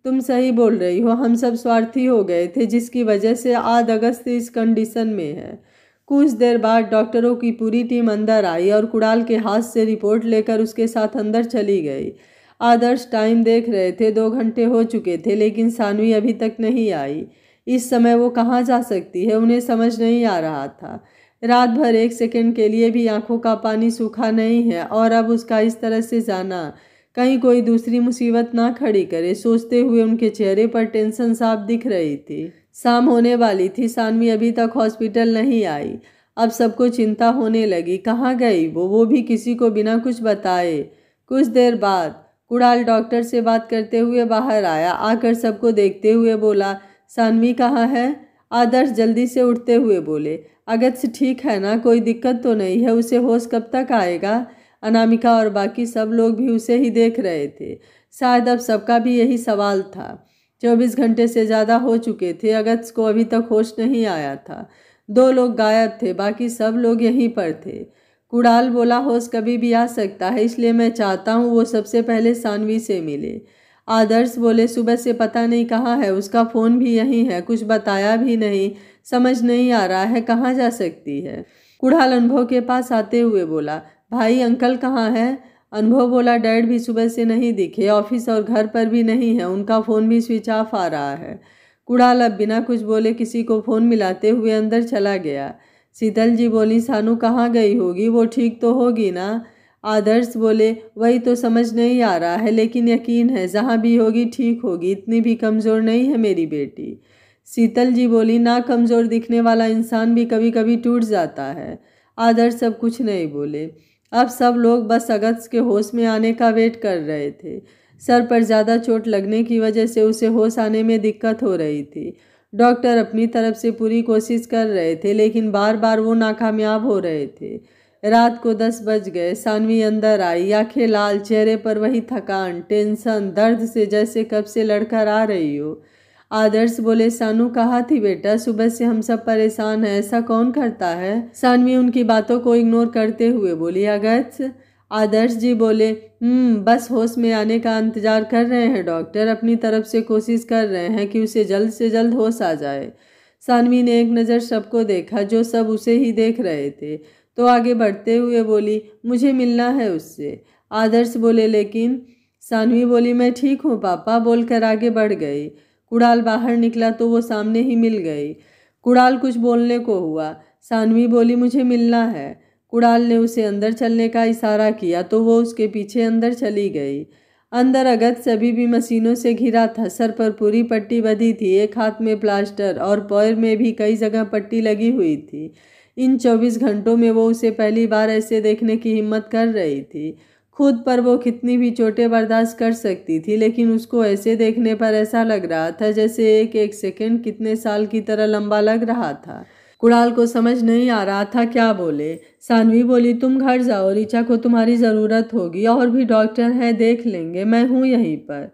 [SPEAKER 1] तुम सही बोल रही हो, हम सब स्वार्थी हो गए थे, जिसकी वजह से आज अगस्त इस कंडीशन में है। कुछ देर बाद डॉक्टरों की पूरी टीम अंदर आई और कुणाल के हाथ से रिपोर्ट लेकर उसके साथ अंदर चली गई। आदर्श टाइम देख रहे थे, 2 घंटे हो चुके थे, लेकिन सानवी अभी तक नहीं आई। इस समय वो कहाँ जा सकती है, उन्हें समझ नहीं आ रहा था। रात भर 1 सेकंड के लिए भी आंखों का पानी सूखा नहीं है, और अब उसका इस तरह से जाना कहीं कोई दूसरी मुसीबत ना खड़ी करे, सोचते हुए उनके चेहरे पर टेंशन साफ दिख रही थी। शाम होने वाली थी, सानवी अभी तक हॉस्पिटल नहीं आई। अब सबको चिंता होने लगी, कहाँ गई वो भी किसी को बिना कुछ बताए। कुछ देर बाद कुणाल डॉक्टर से बात करते हुए बाहर आया। आकर सबको देखते हुए बोला, सानवी कहाँ है? आदर्श जल्दी से उठते हुए बोले, अगस्त ठीक है ना, कोई दिक्कत तो नहीं है, उसे होश कब तक आएगा? अनामिका और बाकी सब लोग भी उसे ही देख रहे थे। शायद अब सबका भी यही सवाल था। 24 घंटे से ज़्यादा हो चुके थे, अगस्त को अभी तक होश नहीं आया था। 2 लोग गायब थे, बाकी सब लोग यहीं पर थे। कुणाल बोला, होश कभी भी आ सकता है, इसलिए मैं चाहता हूँ वो सबसे पहले सानवी से मिले। आदर्श बोले, सुबह से पता नहीं कहाँ है, उसका फ़ोन भी यहीं है, कुछ बताया भी नहीं, समझ नहीं आ रहा है कहाँ जा सकती है। कुणाल अनुभव के पास आते हुए बोला, भाई अंकल कहाँ है? अनुभव बोला, डैड भी सुबह से नहीं दिखे, ऑफिस और घर पर भी नहीं है, उनका फ़ोन भी स्विच ऑफ आ रहा है। कुणाल अब बिना कुछ बोले किसी को फ़ोन मिलाते हुए अंदर चला गया। शीतल जी बोली, सानू कहाँ गई होगी, वो ठीक तो होगी ना? आदर्श बोले, वही तो समझ नहीं आ रहा है, लेकिन यकीन है जहाँ भी होगी ठीक होगी, इतनी भी कमज़ोर नहीं है मेरी बेटी। शीतल जी बोली, ना कमज़ोर दिखने वाला इंसान भी कभी कभी टूट जाता है। आदर्श सब कुछ नहीं बोले। अब सब लोग बस अगस्त के होश में आने का वेट कर रहे थे। सर पर ज़्यादा चोट लगने की वजह से उसे होश आने में दिक्कत हो रही थी। डॉक्टर अपनी तरफ से पूरी कोशिश कर रहे थे, लेकिन बार बार वो नाकामयाब हो रहे थे। रात को 10 बज गए। सानवी अंदर आई, आंखें लाल, चेहरे पर वही थकान, टेंशन, दर्द से जैसे कब से लड़कर आ रही हो। आदर्श बोले, सानू कहाँ थी बेटा, सुबह से हम सब परेशान हैं, ऐसा कौन करता है? सानवी उनकी बातों को इग्नोर करते हुए बोली, अगस्त। आदर्श जी बोले, बस होश में आने का इंतजार कर रहे हैं डॉक्टर, अपनी तरफ से कोशिश कर रहे हैं कि उसे जल्द से जल्द होश आ जाए। सानवी ने एक नज़र सबको देखा, जो सब उसे ही देख रहे थे, तो आगे बढ़ते हुए बोली, मुझे मिलना है उससे। आदर्श बोले, लेकिन? सानवी बोली, मैं ठीक हूँ पापा, बोलकर आगे बढ़ गई। कुणाल बाहर निकला तो वो सामने ही मिल गई। कुणाल कुछ बोलने को हुआ। सानवी बोली, मुझे मिलना है। कुणाल ने उसे अंदर चलने का इशारा किया तो वो उसके पीछे अंदर चली गई। अंदर अगत्य अभी भी मशीनों से घिरा था। सर पर पूरी पट्टी बंधी थी, एक हाथ में प्लास्टर और पैर में भी कई जगह पट्टी लगी हुई थी। इन 24 घंटों में वो उसे पहली बार ऐसे देखने की हिम्मत कर रही थी। खुद पर वो कितनी भी चोटें बर्दाश्त कर सकती थी, लेकिन उसको ऐसे देखने पर ऐसा लग रहा था जैसे एक एक सेकंड कितने साल की तरह लंबा लग रहा था। कुणाल को समझ नहीं आ रहा था क्या बोले। सानवी बोली, तुम घर जाओ, ऋचा को तुम्हारी ज़रूरत होगी, और भी डॉक्टर हैं, देख लेंगे, मैं हूँ यहीं पर।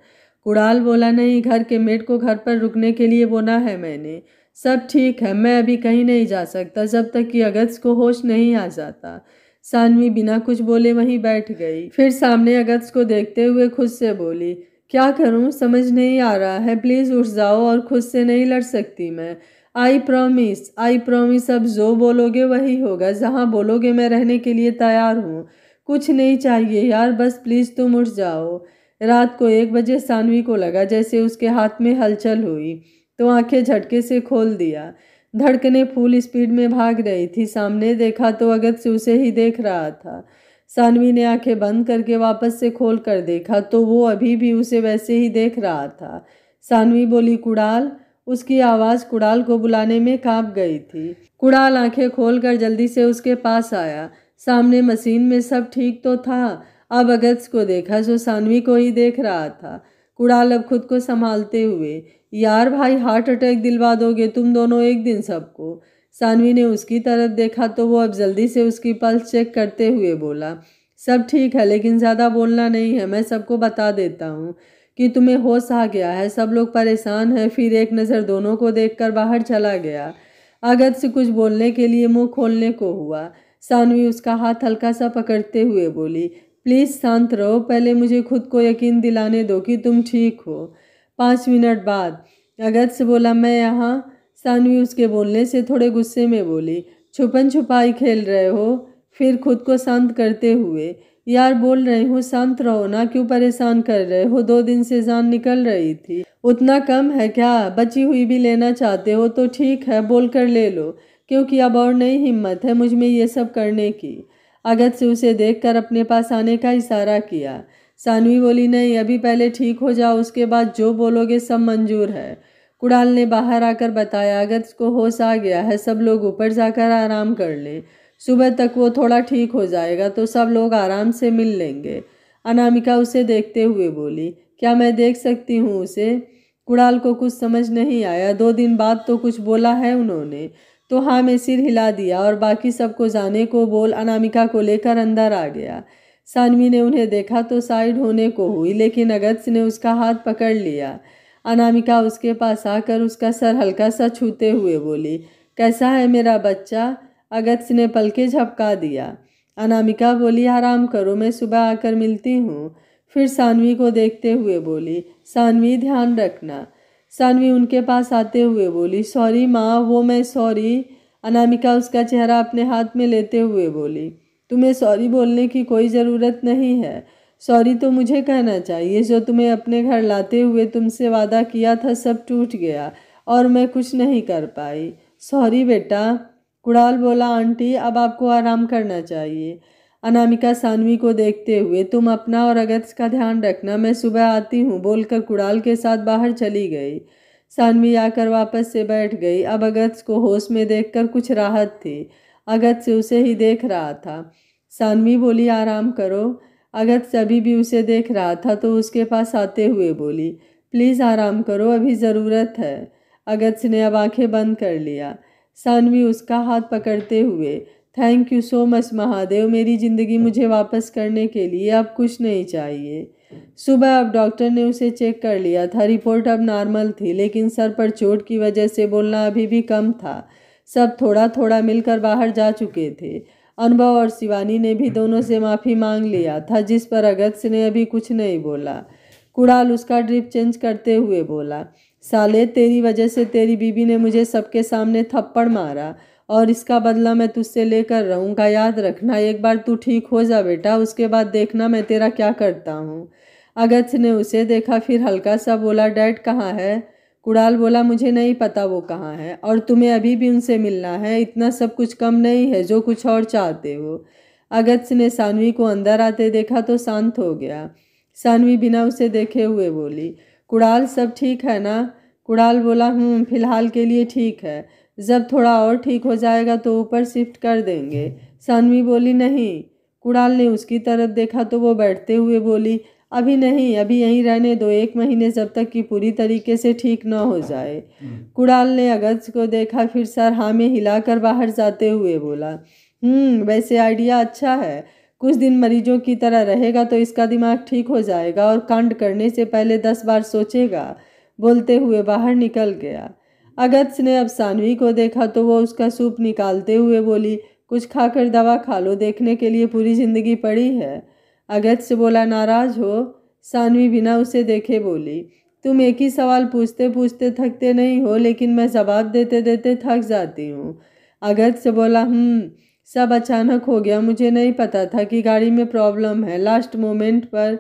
[SPEAKER 1] कुणाल बोला, नहीं, घर के मेड को घर पर रुकने के लिए बोला है मैंने। सब ठीक है, मैं अभी कहीं नहीं जा सकता जब तक कि अगस्त को होश नहीं आ जाता। सानवी बिना कुछ बोले वहीं बैठ गई। फिर सामने अगस्त को देखते हुए खुद से बोली, क्या करूं, समझ नहीं आ रहा है, प्लीज़ उठ जाओ, और खुद से नहीं लड़ सकती मैं। आई प्रॉमिस, अब जो बोलोगे वही होगा, जहाँ बोलोगे मैं रहने के लिए तैयार हूँ। कुछ नहीं चाहिए यार, बस प्लीज़ तुम उठ जाओ। रात को 1 बजे सानवी को लगा जैसे उसके हाथ में हलचल हुई, तो आंखें झटके से खोल दिया। धड़कनें फुल स्पीड में भाग रही थी। सामने देखा तो अगत से उसे ही देख रहा था। सानवी ने आंखें बंद करके वापस से खोल कर देखा तो वो अभी भी उसे वैसे ही देख रहा था। सानवी बोली, कुणाल। उसकी आवाज़ कुणाल को बुलाने में कांप गई थी। कुणाल आंखें खोलकर जल्दी से उसके पास आया। सामने मशीन में सब ठीक तो था। अब अगस्त को देखा जो सानवी को ही देख रहा था। कुणाल अब खुद को संभालते हुए, यार भाई, हार्ट अटैक दिलवा दोगे तुम दोनों एक दिन सबको। सानवी ने उसकी तरफ देखा तो वो अब जल्दी से उसकी पल्स चेक करते हुए बोला, सब ठीक है, लेकिन ज़्यादा बोलना नहीं है, मैं सबको बता देता हूँ कि तुम्हें होश आ गया है, सब लोग परेशान हैं। फिर एक नज़र दोनों को देखकर बाहर चला गया। अगस्त से कुछ बोलने के लिए मुंह खोलने को हुआ। सानवी उसका हाथ हल्का सा पकड़ते हुए बोली, प्लीज़ शांत रहो, पहले मुझे खुद को यकीन दिलाने दो कि तुम ठीक हो। 5 मिनट बाद अगस्त बोला, मैं यहाँ। सानवी उसके बोलने से थोड़े गुस्से में बोली, छुपन छुपाई खेल रहे हो? फिर खुद को शांत करते हुए, यार बोल रही हूँ शांत रहो ना, क्यों परेशान कर रहे हो? 2 दिन से जान निकल रही थी, उतना कम है क्या? बची हुई भी लेना चाहते हो तो ठीक है, बोल कर ले लो, क्योंकि अब और नई हिम्मत है मुझ में ये सब करने की। अगस्त से उसे देखकर अपने पास आने का इशारा किया। सानवी बोली, नहीं, अभी पहले ठीक हो जाओ, उसके बाद जो बोलोगे सब मंजूर है। कुणाल ने बाहर आकर बताया, अगस्त को होश आ गया है, सब लोग ऊपर जाकर आराम कर लें, सुबह तक वो थोड़ा ठीक हो जाएगा तो सब लोग आराम से मिल लेंगे। अनामिका उसे देखते हुए बोली, क्या मैं देख सकती हूँ उसे? कुणाल को कुछ समझ नहीं आया। 2 दिन बाद तो कुछ बोला है उन्होंने, तो हाँ में सिर हिला दिया और बाकी सबको जाने को बोल अनामिका को लेकर अंदर आ गया। सानवी ने उन्हें देखा तो साइड होने को हुई, लेकिन अगस्त ने उसका हाथ पकड़ लिया। अनामिका उसके पास आकर उसका सर हल्का सा छूते हुए बोली, कैसा है मेरा बच्चा? अगस्त ने पलके झपका दिया। अनामिका बोली, आराम करो, मैं सुबह आकर मिलती हूँ। फिर सानवी को देखते हुए बोली, सानवी ध्यान रखना। सानवी उनके पास आते हुए बोली, सॉरी माँ, वो मैं सॉरी। अनामिका उसका चेहरा अपने हाथ में लेते हुए बोली, तुम्हें सॉरी बोलने की कोई ज़रूरत नहीं है। सॉरी तो मुझे कहना चाहिए, जो तुम्हें अपने घर लाते हुए तुमसे वादा किया था सब टूट गया और मैं कुछ नहीं कर पाई। सॉरी बेटा। कुणाल बोला, आंटी अब आपको आराम करना चाहिए। अनामिका सानवी को देखते हुए, तुम अपना और अगस्त का ध्यान रखना, मैं सुबह आती हूँ, बोलकर कुणाल के साथ बाहर चली गई। सानवी आकर वापस से बैठ गई। अब अगस्त को होश में देखकर कुछ राहत थी। अगस्त से उसे ही देख रहा था। सानवी बोली, आराम करो। अगस्त अभी भी उसे देख रहा था तो उसके पास आते हुए बोली, प्लीज़ आराम करो, अभी ज़रूरत है। अगस्त ने अब आंखें बंद कर लिया। सानवी उसका हाथ पकड़ते हुए, thank you so much Mahadev, मेरी ज़िंदगी मुझे वापस करने के लिए, अब कुछ नहीं चाहिए। सुबह अब डॉक्टर ने उसे चेक कर लिया था। रिपोर्ट अब नॉर्मल थी, लेकिन सर पर चोट की वजह से बोलना अभी भी कम था। सब थोड़ा थोड़ा मिलकर बाहर जा चुके थे। अनुभव और शिवानी ने भी दोनों से माफ़ी मांग लिया था, जिस पर अगस्त ने अभी कुछ नहीं बोला। कुणाल उसका ड्रिप चेंज करते हुए बोला, साले, तेरी वजह से तेरी बीबी ने मुझे सबके सामने थप्पड़ मारा और इसका बदला मैं तुझसे लेकर रहूँगा, याद रखना। एक बार तू ठीक हो जा बेटा, उसके बाद देखना मैं तेरा क्या करता हूँ। अगस्त ने उसे देखा, फिर हल्का सा बोला, डैड कहाँ है? कुणाल बोला, मुझे नहीं पता वो कहाँ है, और तुम्हें अभी भी उनसे मिलना है, इतना सब कुछ कम नहीं है जो कुछ और चाहते हो। अगस्त ने सानवी को अंदर आते देखा तो शांत हो गया। सानवी बिना उसे देखे हुए बोली। कुणाल सब ठीक है ना? कुणाल बोला फिलहाल के लिए ठीक है, जब थोड़ा और ठीक हो जाएगा तो ऊपर शिफ्ट कर देंगे। सानवी बोली नहीं। कुणाल ने उसकी तरफ देखा तो वो बैठते हुए बोली अभी नहीं, अभी यहीं रहने दो 1 महीने, जब तक कि पूरी तरीके से ठीक न हो जाए। कुणाल ने अगस्त को देखा, फिर सर हाँ में हिलाकर बाहर जाते हुए बोला वैसे आइडिया अच्छा है, कुछ दिन मरीजों की तरह रहेगा तो इसका दिमाग ठीक हो जाएगा और कांड करने से पहले 10 बार सोचेगा। बोलते हुए बाहर निकल गया। अगस्त ने अब सानवी को देखा तो वो उसका सूप निकालते हुए बोली कुछ खाकर दवा खा लो, देखने के लिए पूरी जिंदगी पड़ी है। अगस्त से बोला नाराज हो? सानवी बिना उसे देखे बोली तुम एक ही सवाल पूछते पूछते थकते नहीं हो, लेकिन मैं जवाब देते देते थक जाती हूँ। अगस्त से बोला सब अचानक हो गया, मुझे नहीं पता था कि गाड़ी में प्रॉब्लम है, लास्ट मोमेंट पर।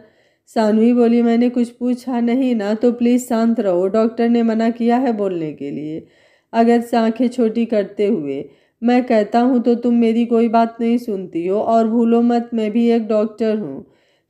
[SPEAKER 1] सानवी बोली मैंने कुछ पूछा नहीं ना, तो प्लीज़ शांत रहो, डॉक्टर ने मना किया है बोलने के लिए। अगस्त से आंखें छोटी करते हुए मैं कहता हूँ तो तुम मेरी कोई बात नहीं सुनती हो, और भूलो मत मैं भी एक डॉक्टर हूँ।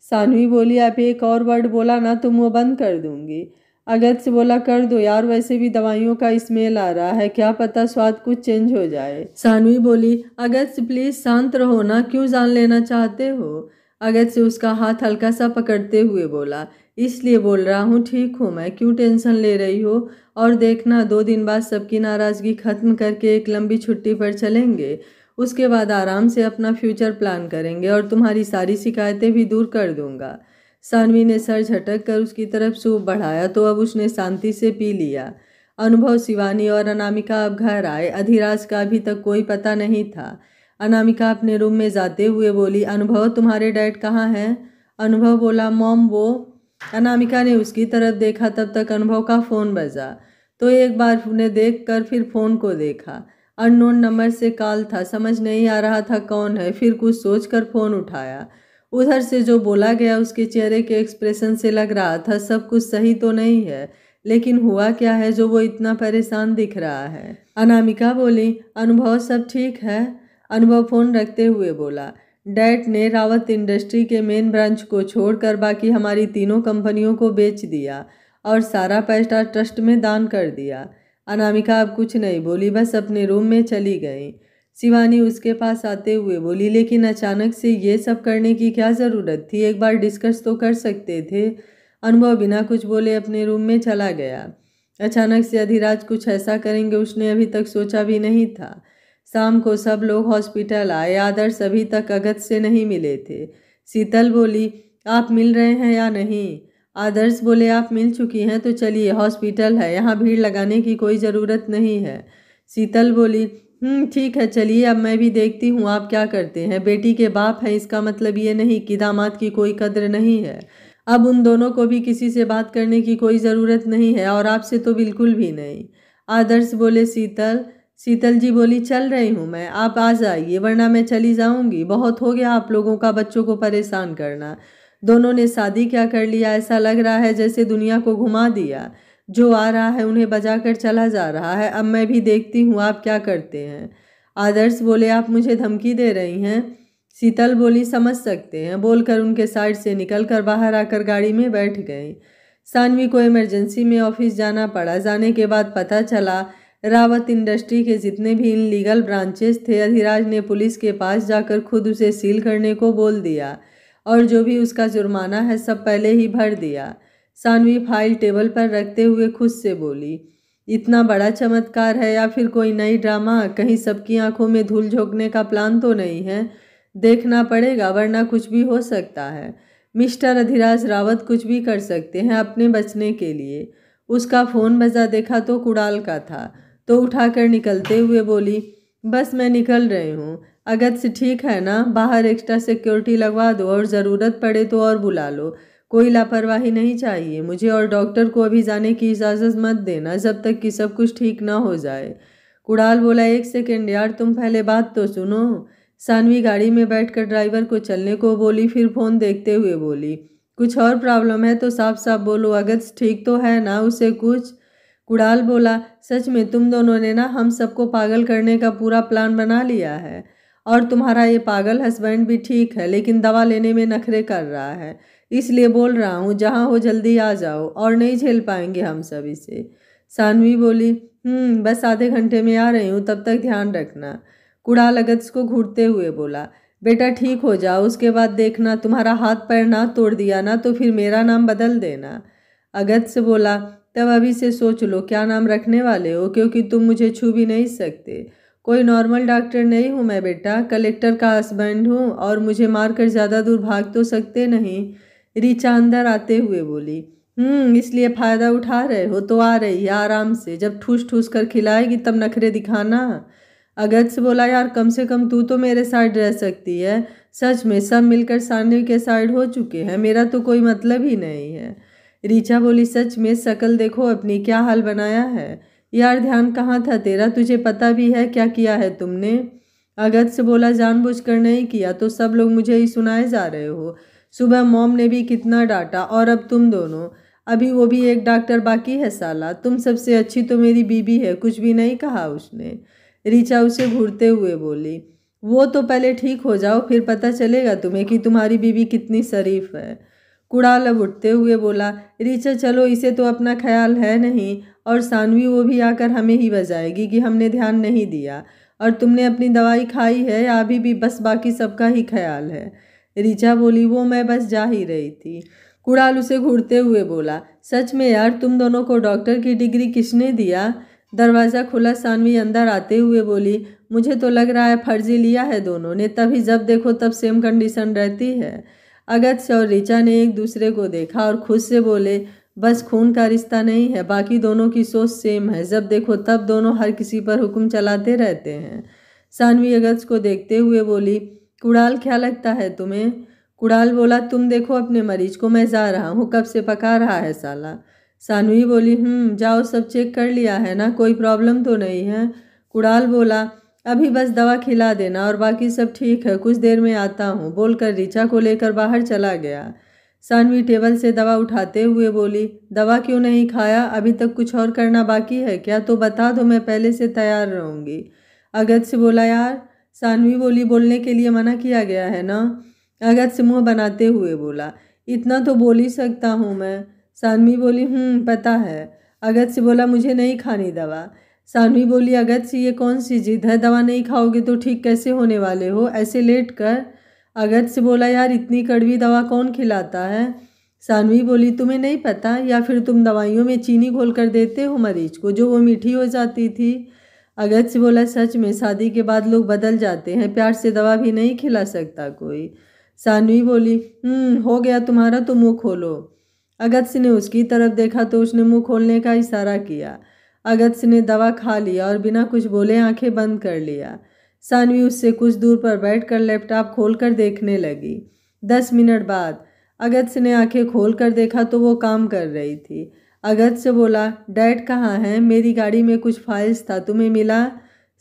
[SPEAKER 1] सानवी बोली आप एक और वर्ड बोला ना तो मुँह बंद कर दूंगी। अगस्त से बोला कर दो यार, वैसे भी दवाइयों का स्मेल आ रहा है, क्या पता स्वाद कुछ चेंज हो जाए। सानवी बोली अगस्त प्लीज शांत रहो ना, क्यों जान लेना चाहते हो? अगस्त से उसका हाथ हल्का सा पकड़ते हुए बोला इसलिए बोल रहा हूँ ठीक हूँ मैं, क्यों टेंशन ले रही हो? और देखना 2 दिन बाद सबकी नाराजगी खत्म करके एक लंबी छुट्टी पर चलेंगे, उसके बाद आराम से अपना फ्यूचर प्लान करेंगे और तुम्हारी सारी शिकायतें भी दूर कर दूंगा। सानवी ने सर झटक कर उसकी तरफ सूप बढ़ाया तो अब उसने शांति से पी लिया। अनुभव, शिवानी और अनामिका अब घर आए। अधिराज का अभी तक कोई पता नहीं था। अनामिका अपने रूम में जाते हुए बोली अनुभव तुम्हारे डैड कहाँ हैं? अनुभव बोला मॉम वो। अनामिका ने उसकी तरफ देखा, तब तक अनुभव का फ़ोन बजा तो एक बार उन्हें देखकर फिर फ़ोन को देखा। अननोन नंबर से कॉल था, समझ नहीं आ रहा था कौन है, फिर कुछ सोचकर फ़ोन उठाया। उधर से जो बोला गया उसके चेहरे के एक्सप्रेशन से लग रहा था सब कुछ सही तो नहीं है, लेकिन हुआ क्या है जो वो इतना परेशान दिख रहा है। अनामिका बोली अनुभव सब ठीक है? अनुभव फ़ोन रखते हुए बोला डैड ने रावत इंडस्ट्री के मेन ब्रांच को छोड़कर बाकी हमारी तीनों कंपनियों को बेच दिया और सारा पैसा ट्रस्ट में दान कर दिया। अनामिका अब कुछ नहीं बोली, बस अपने रूम में चली गई। शिवानी उसके पास आते हुए बोली लेकिन अचानक से ये सब करने की क्या ज़रूरत थी, एक बार डिस्कस तो कर सकते थे। अनुभव बिना कुछ बोले अपने रूम में चला गया। अचानक से अधिराज कुछ ऐसा करेंगे उसने अभी तक सोचा भी नहीं था। शाम को सब लोग हॉस्पिटल आए। आदर्श अभी तक अगस्त से नहीं मिले थे। शीतल बोली आप मिल रहे हैं या नहीं? आदर्श बोले आप मिल चुकी हैं तो चलिए, हॉस्पिटल है, यहाँ भीड़ लगाने की कोई ज़रूरत नहीं है। शीतल बोली ठीक है चलिए, अब मैं भी देखती हूँ आप क्या करते हैं। बेटी के बाप हैं इसका मतलब ये नहीं कि दामाद की कोई कद्र नहीं है। अब उन दोनों को भी किसी से बात करने की कोई ज़रूरत नहीं है और आपसे तो बिल्कुल भी नहीं। आदर्श बोले शीतल जी बोली चल रही हूँ मैं, आप आ जाइए वरना मैं चली जाऊँगी, बहुत हो गया आप लोगों का बच्चों को परेशान करना। दोनों ने शादी क्या कर लिया, ऐसा लग रहा है जैसे दुनिया को घुमा दिया। जो आ रहा है उन्हें बजाकर चला जा रहा है। अब मैं भी देखती हूँ आप क्या करते हैं। आदर्श बोले आप मुझे धमकी दे रही हैं? शीतल बोली समझ सकते हैं, बोलकर उनके साइड से निकलकर बाहर आकर गाड़ी में बैठ गई। सानवी को इमरजेंसी में ऑफिस जाना पड़ा। जाने के बाद पता चला रावत इंडस्ट्री के जितने भी इनलीगल ब्रांचेस थे, अधिराज ने पुलिस के पास जाकर खुद उसे सील करने को बोल दिया और जो भी उसका जुर्माना है सब पहले ही भर दिया। सानवी फाइल टेबल पर रखते हुए खुद से बोली इतना बड़ा चमत्कार है या फिर कोई नई ड्रामा, कहीं सबकी आंखों में धूल झोंकने का प्लान तो नहीं है? देखना पड़ेगा वरना कुछ भी हो सकता है। मिस्टर अधिराज रावत कुछ भी कर सकते हैं अपने बचने के लिए। उसका फ़ोन बजा, देखा तो कुणाल का था तो उठाकर निकलते हुए बोली बस मैं निकल रही हूँ। अगस्त ठीक है ना? बाहर एक्स्ट्रा सिक्योरिटी लगवा दो और ज़रूरत पड़े तो और बुला लो। कोई लापरवाही नहीं चाहिए मुझे, और डॉक्टर को अभी जाने की इजाज़त मत देना जब तक कि सब कुछ ठीक ना हो जाए। कुणाल बोला 1 सेकेंड यार, तुम पहले बात तो सुनो। सानवी गाड़ी में बैठकर ड्राइवर को चलने को बोली, फिर फ़ोन देखते हुए बोली कुछ और प्रॉब्लम है तो साफ साफ बोलो, अगस्त ठीक तो है ना? उसे कुछ? कुणाल बोला सच में तुम दोनों ने ना हम सबको पागल करने का पूरा प्लान बना लिया है, और तुम्हारा ये पागल हस्बैंड भी ठीक है लेकिन दवा लेने में नखरे कर रहा है। इसलिए बोल रहा हूँ, जहाँ हो जल्दी आ जाओ, और नहीं झेल पाएंगे हम सब इसे। सानवी बोली, बस आधे घंटे में आ रही हूँ, तब तक ध्यान रखना। कुणाल अगत्य को घूरते हुए बोला, बेटा ठीक हो जाओ, उसके बाद देखना, तुम्हारा हाथ पैर ना तोड़ दिया ना तो फिर मेरा नाम बदल देना। अगत्य बोला, तब अभी से सोच लो क्या नाम रखने वाले हो, क्योंकि तुम मुझे छू भी नहीं सकते। कोई नॉर्मल डॉक्टर नहीं हूँ मैं बेटा, कलेक्टर का हस्बैंड हूँ, और मुझे मारकर ज़्यादा दूर भाग तो सकते नहीं। रीचा अंदर आते हुए बोली, इसलिए फ़ायदा उठा रहे हो तो आ रही है आराम से, जब ठूस ठूस कर खिलाएगी तब नखरे दिखाना। अगत्य बोला, यार कम से कम तू तो मेरे साइड रह सकती है। सच में सब मिलकर सानवी के साइड हो चुके हैं, मेरा तो कोई मतलब ही नहीं है। रीचा बोली, सच में शकल देखो अपनी, क्या हाल बनाया है। यार ध्यान कहाँ था तेरा, तुझे पता भी है क्या किया है तुमने। अगत्य बोला, जानबूझकर नहीं किया, तो सब लोग मुझे ही सुनाए जा रहे हो। सुबह मॉम ने भी कितना डांटा, और अब तुम दोनों, अभी वो भी एक डॉक्टर बाकी है साला। तुम सबसे अच्छी तो मेरी बीबी है, कुछ भी नहीं कहा उसने। रीचा उसे घूरते हुए बोली, वो तो पहले ठीक हो जाओ, फिर पता चलेगा तुम्हें कि तुम्हारी बीबी कितनी शरीफ है। कुणाल अब उठते हुए बोला, रीचा चलो, इसे तो अपना ख्याल है नहीं, और सानवी वो भी आकर हमें ही बजाएगी कि हमने ध्यान नहीं दिया, और तुमने अपनी दवाई खाई है या अभी भी बस बाकी सबका ही ख्याल है। रीचा बोली, वो मैं बस जा ही रही थी। कुणाल उसे घूरते हुए बोला, सच में यार तुम दोनों को डॉक्टर की डिग्री किसने दिया। दरवाज़ा खुला, सानवी अंदर आते हुए बोली, मुझे तो लग रहा है फर्जी लिया है दोनों ने, तभी जब देखो तब सेम कंडीशन रहती है। अगत्य और ऋचा ने एक दूसरे को देखा और खुद से बोले, बस खून का रिश्ता नहीं है, बाकी दोनों की सोच सेम है, जब देखो तब दोनों हर किसी पर हुक्म चलाते रहते हैं। सानवी अगत्य को देखते हुए बोली, कुणाल क्या लगता है तुम्हें। कुणाल बोला, तुम देखो अपने मरीज को, मैं जा रहा हूँ, कब से पका रहा है साला। सानवी बोली, जाओ, सब चेक कर लिया है ना, कोई प्रॉब्लम तो नहीं है। कुणाल बोला, अभी बस दवा खिला देना और बाकी सब ठीक है, कुछ देर में आता हूँ, बोलकर ऋचा को लेकर बाहर चला गया। सानवी टेबल से दवा उठाते हुए बोली, दवा क्यों नहीं खाया, अभी तक कुछ और करना बाकी है क्या, तो बता दो, मैं पहले से तैयार रहूँगी। अगत्य बोला, यार। सानवी बोली, बोलने के लिए मना किया गया है ना। अगत्य मुँह बनाते हुए बोला, इतना तो बोल ही सकता हूँ मैं। सानवी बोली, पता है। अगत्य बोला, मुझे नहीं खानी दवा। सानवी बोली, अगत्य ये कौन सी जिद है, दवा नहीं खाओगे तो ठीक कैसे होने वाले हो, ऐसे लेट कर। अगत्य बोला, यार इतनी कड़वी दवा कौन खिलाता है। सानवी बोली, तुम्हें नहीं पता, या फिर तुम दवाइयों में चीनी घोल कर देते हो मरीज को, जो वो मीठी हो जाती थी। अगत्य बोला, सच में शादी के बाद लोग बदल जाते हैं, प्यार से दवा भी नहीं खिला सकता कोई। सानवी बोली, हो गया तुम्हारा, तो मुँह खोलो। अगत्य ने उसकी तरफ देखा तो उसने मुँह खोलने का इशारा किया। अगत्य ने दवा खा लिया और बिना कुछ बोले आंखें बंद कर लिया। सानवी उससे कुछ दूर पर बैठकर लैपटॉप खोलकर देखने लगी। 10 मिनट बाद अगत्य ने आंखें खोलकर देखा तो वो काम कर रही थी। अगत्य बोला, डैड कहाँ हैं, मेरी गाड़ी में कुछ फाइल्स था, तुम्हें मिला।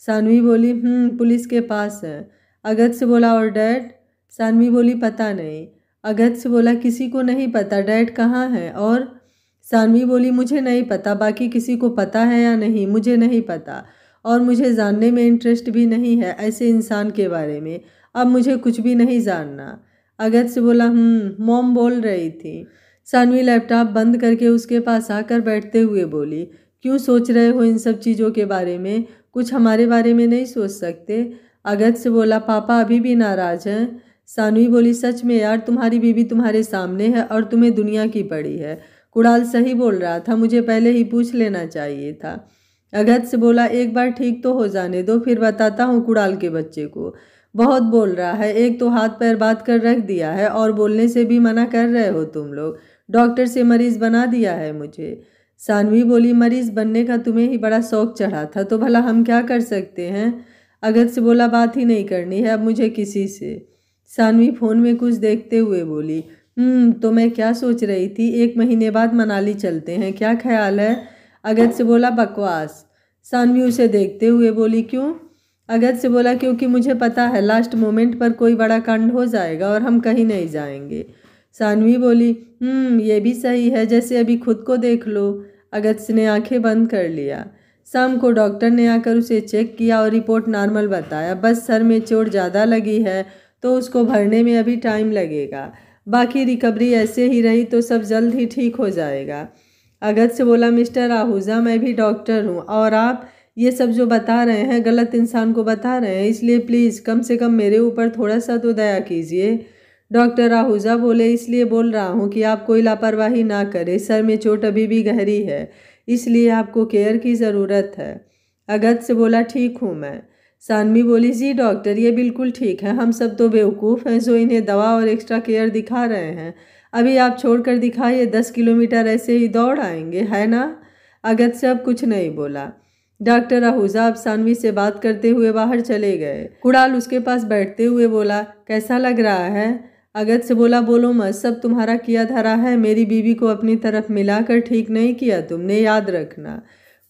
[SPEAKER 1] सानवी बोली, पुलिस के पास है। अगत्य बोला, और डैड। सानवी बोली, पता नहीं। अगत्य बोला, किसी को नहीं पता डैड कहाँ है। और सानवी बोली, मुझे नहीं पता, बाकी किसी को पता है या नहीं मुझे नहीं पता, और मुझे जानने में इंटरेस्ट भी नहीं है ऐसे इंसान के बारे में, अब मुझे कुछ भी नहीं जानना। अगत्य बोला, मॉम बोल रही थी। सानवी लैपटॉप बंद करके उसके पास आकर बैठते हुए बोली, क्यों सोच रहे हो इन सब चीज़ों के बारे में, कुछ हमारे बारे में नहीं सोच सकते। अगत्य बोला, पापा अभी भी नाराज़ हैं। सानवी बोली, सच में यार तुम्हारी बीवी तुम्हारे सामने है और तुम्हें दुनिया की पड़ी है। कुणाल सही बोल रहा था, मुझे पहले ही पूछ लेना चाहिए था। अगत्य बोला, एक बार ठीक तो हो जाने दो, फिर बताता हूँ कुणाल के बच्चे को, बहुत बोल रहा है, एक तो हाथ पैर बात कर रख दिया है और बोलने से भी मना कर रहे हो तुम लोग, डॉक्टर से मरीज बना दिया है मुझे। सानवी बोली, मरीज बनने का तुम्हें ही बड़ा शौक चढ़ा था, तो भला हम क्या कर सकते हैं। अगत्य बोला, बात ही नहीं करनी है अब मुझे किसी से। सानवी फोन में कुछ देखते हुए बोली, तो मैं क्या सोच रही थी, 1 महीने बाद मनाली चलते हैं, क्या ख्याल है। अगत्य बोला, बकवास। सानवी उसे देखते हुए बोली, क्यों। अगत्य बोला, क्योंकि मुझे पता है लास्ट मोमेंट पर कोई बड़ा कांड हो जाएगा और हम कहीं नहीं जाएंगे। सानवी बोली, ये भी सही है, जैसे अभी खुद को देख लो। अगत्य ने आंखें बंद कर लिया। शाम को डॉक्टर ने आकर उसे चेक किया और रिपोर्ट नॉर्मल बताया, बस सर में चोट ज़्यादा लगी है तो उसको भरने में अभी टाइम लगेगा। बाकी रिकवरी ऐसे ही रही तो सब जल्द ही ठीक हो जाएगा। अगस्त्य बोला, मिस्टर आहूजा मैं भी डॉक्टर हूँ और आप ये सब जो बता रहे हैं गलत इंसान को बता रहे हैं, इसलिए प्लीज़ कम से कम मेरे ऊपर थोड़ा सा तो दया कीजिए। डॉक्टर आहूजा बोले, इसलिए बोल रहा हूँ कि आप कोई लापरवाही ना करें, सर में चोट अभी भी गहरी है, इसलिए आपको केयर की ज़रूरत है। अगस्त्य बोला, ठीक हूँ मैं। सानवी बोली, जी डॉक्टर ये बिल्कुल ठीक है, हम सब तो बेवकूफ़ हैं जो इन्हें दवा और एक्स्ट्रा केयर दिखा रहे हैं। अभी आप छोड़कर दिखाइए, 10 किलोमीटर ऐसे ही दौड़ आएंगे, है ना। अगस्त्य अब कुछ नहीं बोला। डॉक्टर आहूजा अब सानवी से बात करते हुए बाहर चले गए। कुणाल उसके पास बैठते हुए बोला, कैसा लग रहा है। अगस्त्य बोला, बोलो मत, सब तुम्हारा किया धरा है, मेरी बीवी को अपनी तरफ मिलाकर ठीक नहीं किया तुमने, याद रखना।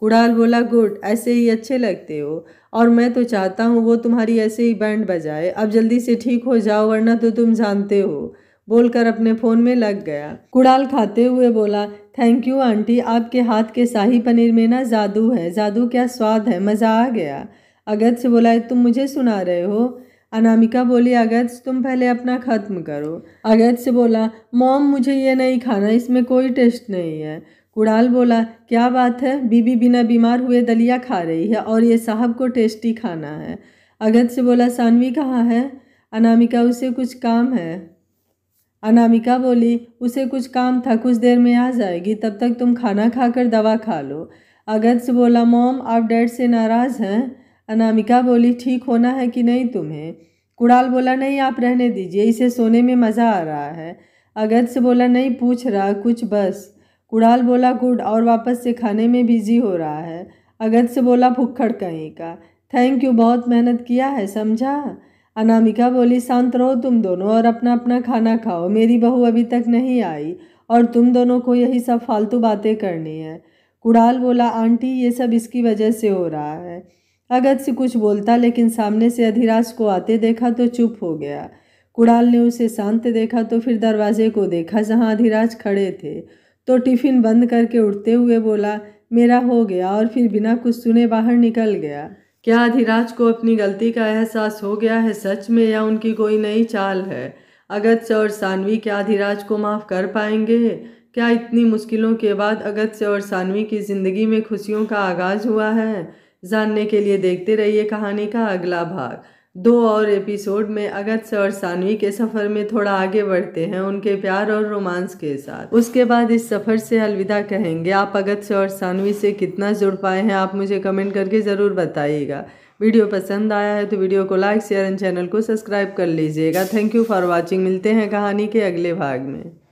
[SPEAKER 1] कुणाल बोला, गुड, ऐसे ही अच्छे लगते हो और मैं तो चाहता हूँ वो तुम्हारी ऐसे ही बैंड बजाए। अब जल्दी से ठीक हो जाओ वरना तो तुम जानते हो, बोलकर अपने फ़ोन में लग गया। कुणाल खाते हुए बोला, थैंक यू आंटी, आपके हाथ के शाही पनीर में ना जादू है, जादू क्या स्वाद है, मज़ा आ गया। अगस्त्य बोला, तुम मुझे सुना रहे हो। अनामिका बोली, अगस्त्य तुम पहले अपना ख़त्म करो। अगस्त्य बोला, मॉम मुझे ये नहीं खाना, इसमें कोई टेस्ट नहीं है। कुणाल बोला, क्या बात है, बीबी बिना बीमार हुए दलिया खा रही है और ये साहब को टेस्टी खाना है। अगस्त्य बोला, सानवी कहाँ है। अनामिका, उसे कुछ काम है। अनामिका बोली, उसे कुछ काम था, कुछ देर में आ जाएगी, तब तक तुम खाना खाकर दवा खा लो। अगस्त्य बोला, मॉम आप डैड से नाराज़ हैं। अनामिका बोली, ठीक होना है कि नहीं तुम्हें। कुणाल बोला, नहीं आप रहने दीजिए, इसे सोने में मज़ा आ रहा है। अगस्त्य बोला, नहीं पूछ रहा कुछ बस। कुणाल बोला, गुड, और वापस से खाने में बिजी हो रहा है। अगस्त्य बोला, भुक्खड़ कहीं का, थैंक यू, बहुत मेहनत किया है, समझा। अनामिका बोली, शांत रहो तुम दोनों और अपना अपना खाना खाओ, मेरी बहू अभी तक नहीं आई और तुम दोनों को यही सब फालतू बातें करनी है। कुणाल बोला, आंटी ये सब इसकी वजह से हो रहा है। अगस्त्य कुछ बोलता लेकिन सामने से अधिराज को आते देखा तो चुप हो गया। कुणाल ने उसे शांत देखा तो फिर दरवाजे को देखा जहाँ अधिराज खड़े थे, तो टिफ़िन बंद करके उठते हुए बोला, मेरा हो गया, और फिर बिना कुछ सुने बाहर निकल गया। क्या अधिराज को अपनी गलती का एहसास हो गया है सच में, या उनकी कोई नई चाल है। अगस्त्य और सानवी क्या अधिराज को माफ़ कर पाएंगे। क्या इतनी मुश्किलों के बाद अगस्त्य और सानवी की ज़िंदगी में खुशियों का आगाज़ हुआ है। जानने के लिए देखते रहिए कहानी का अगला भाग। 2 और एपिसोड में अगस्त्य और सानवी के सफ़र में थोड़ा आगे बढ़ते हैं उनके प्यार और रोमांस के साथ। उसके बाद इस सफ़र से अलविदा कहेंगे। आप अगस्त्य और सानवी से कितना जुड़ पाए हैं आप मुझे कमेंट करके ज़रूर बताइएगा। वीडियो पसंद आया है तो वीडियो को लाइक, शेयर एंड चैनल को सब्सक्राइब कर लीजिएगा। Thank you for watching. मिलते हैं कहानी के अगले भाग में।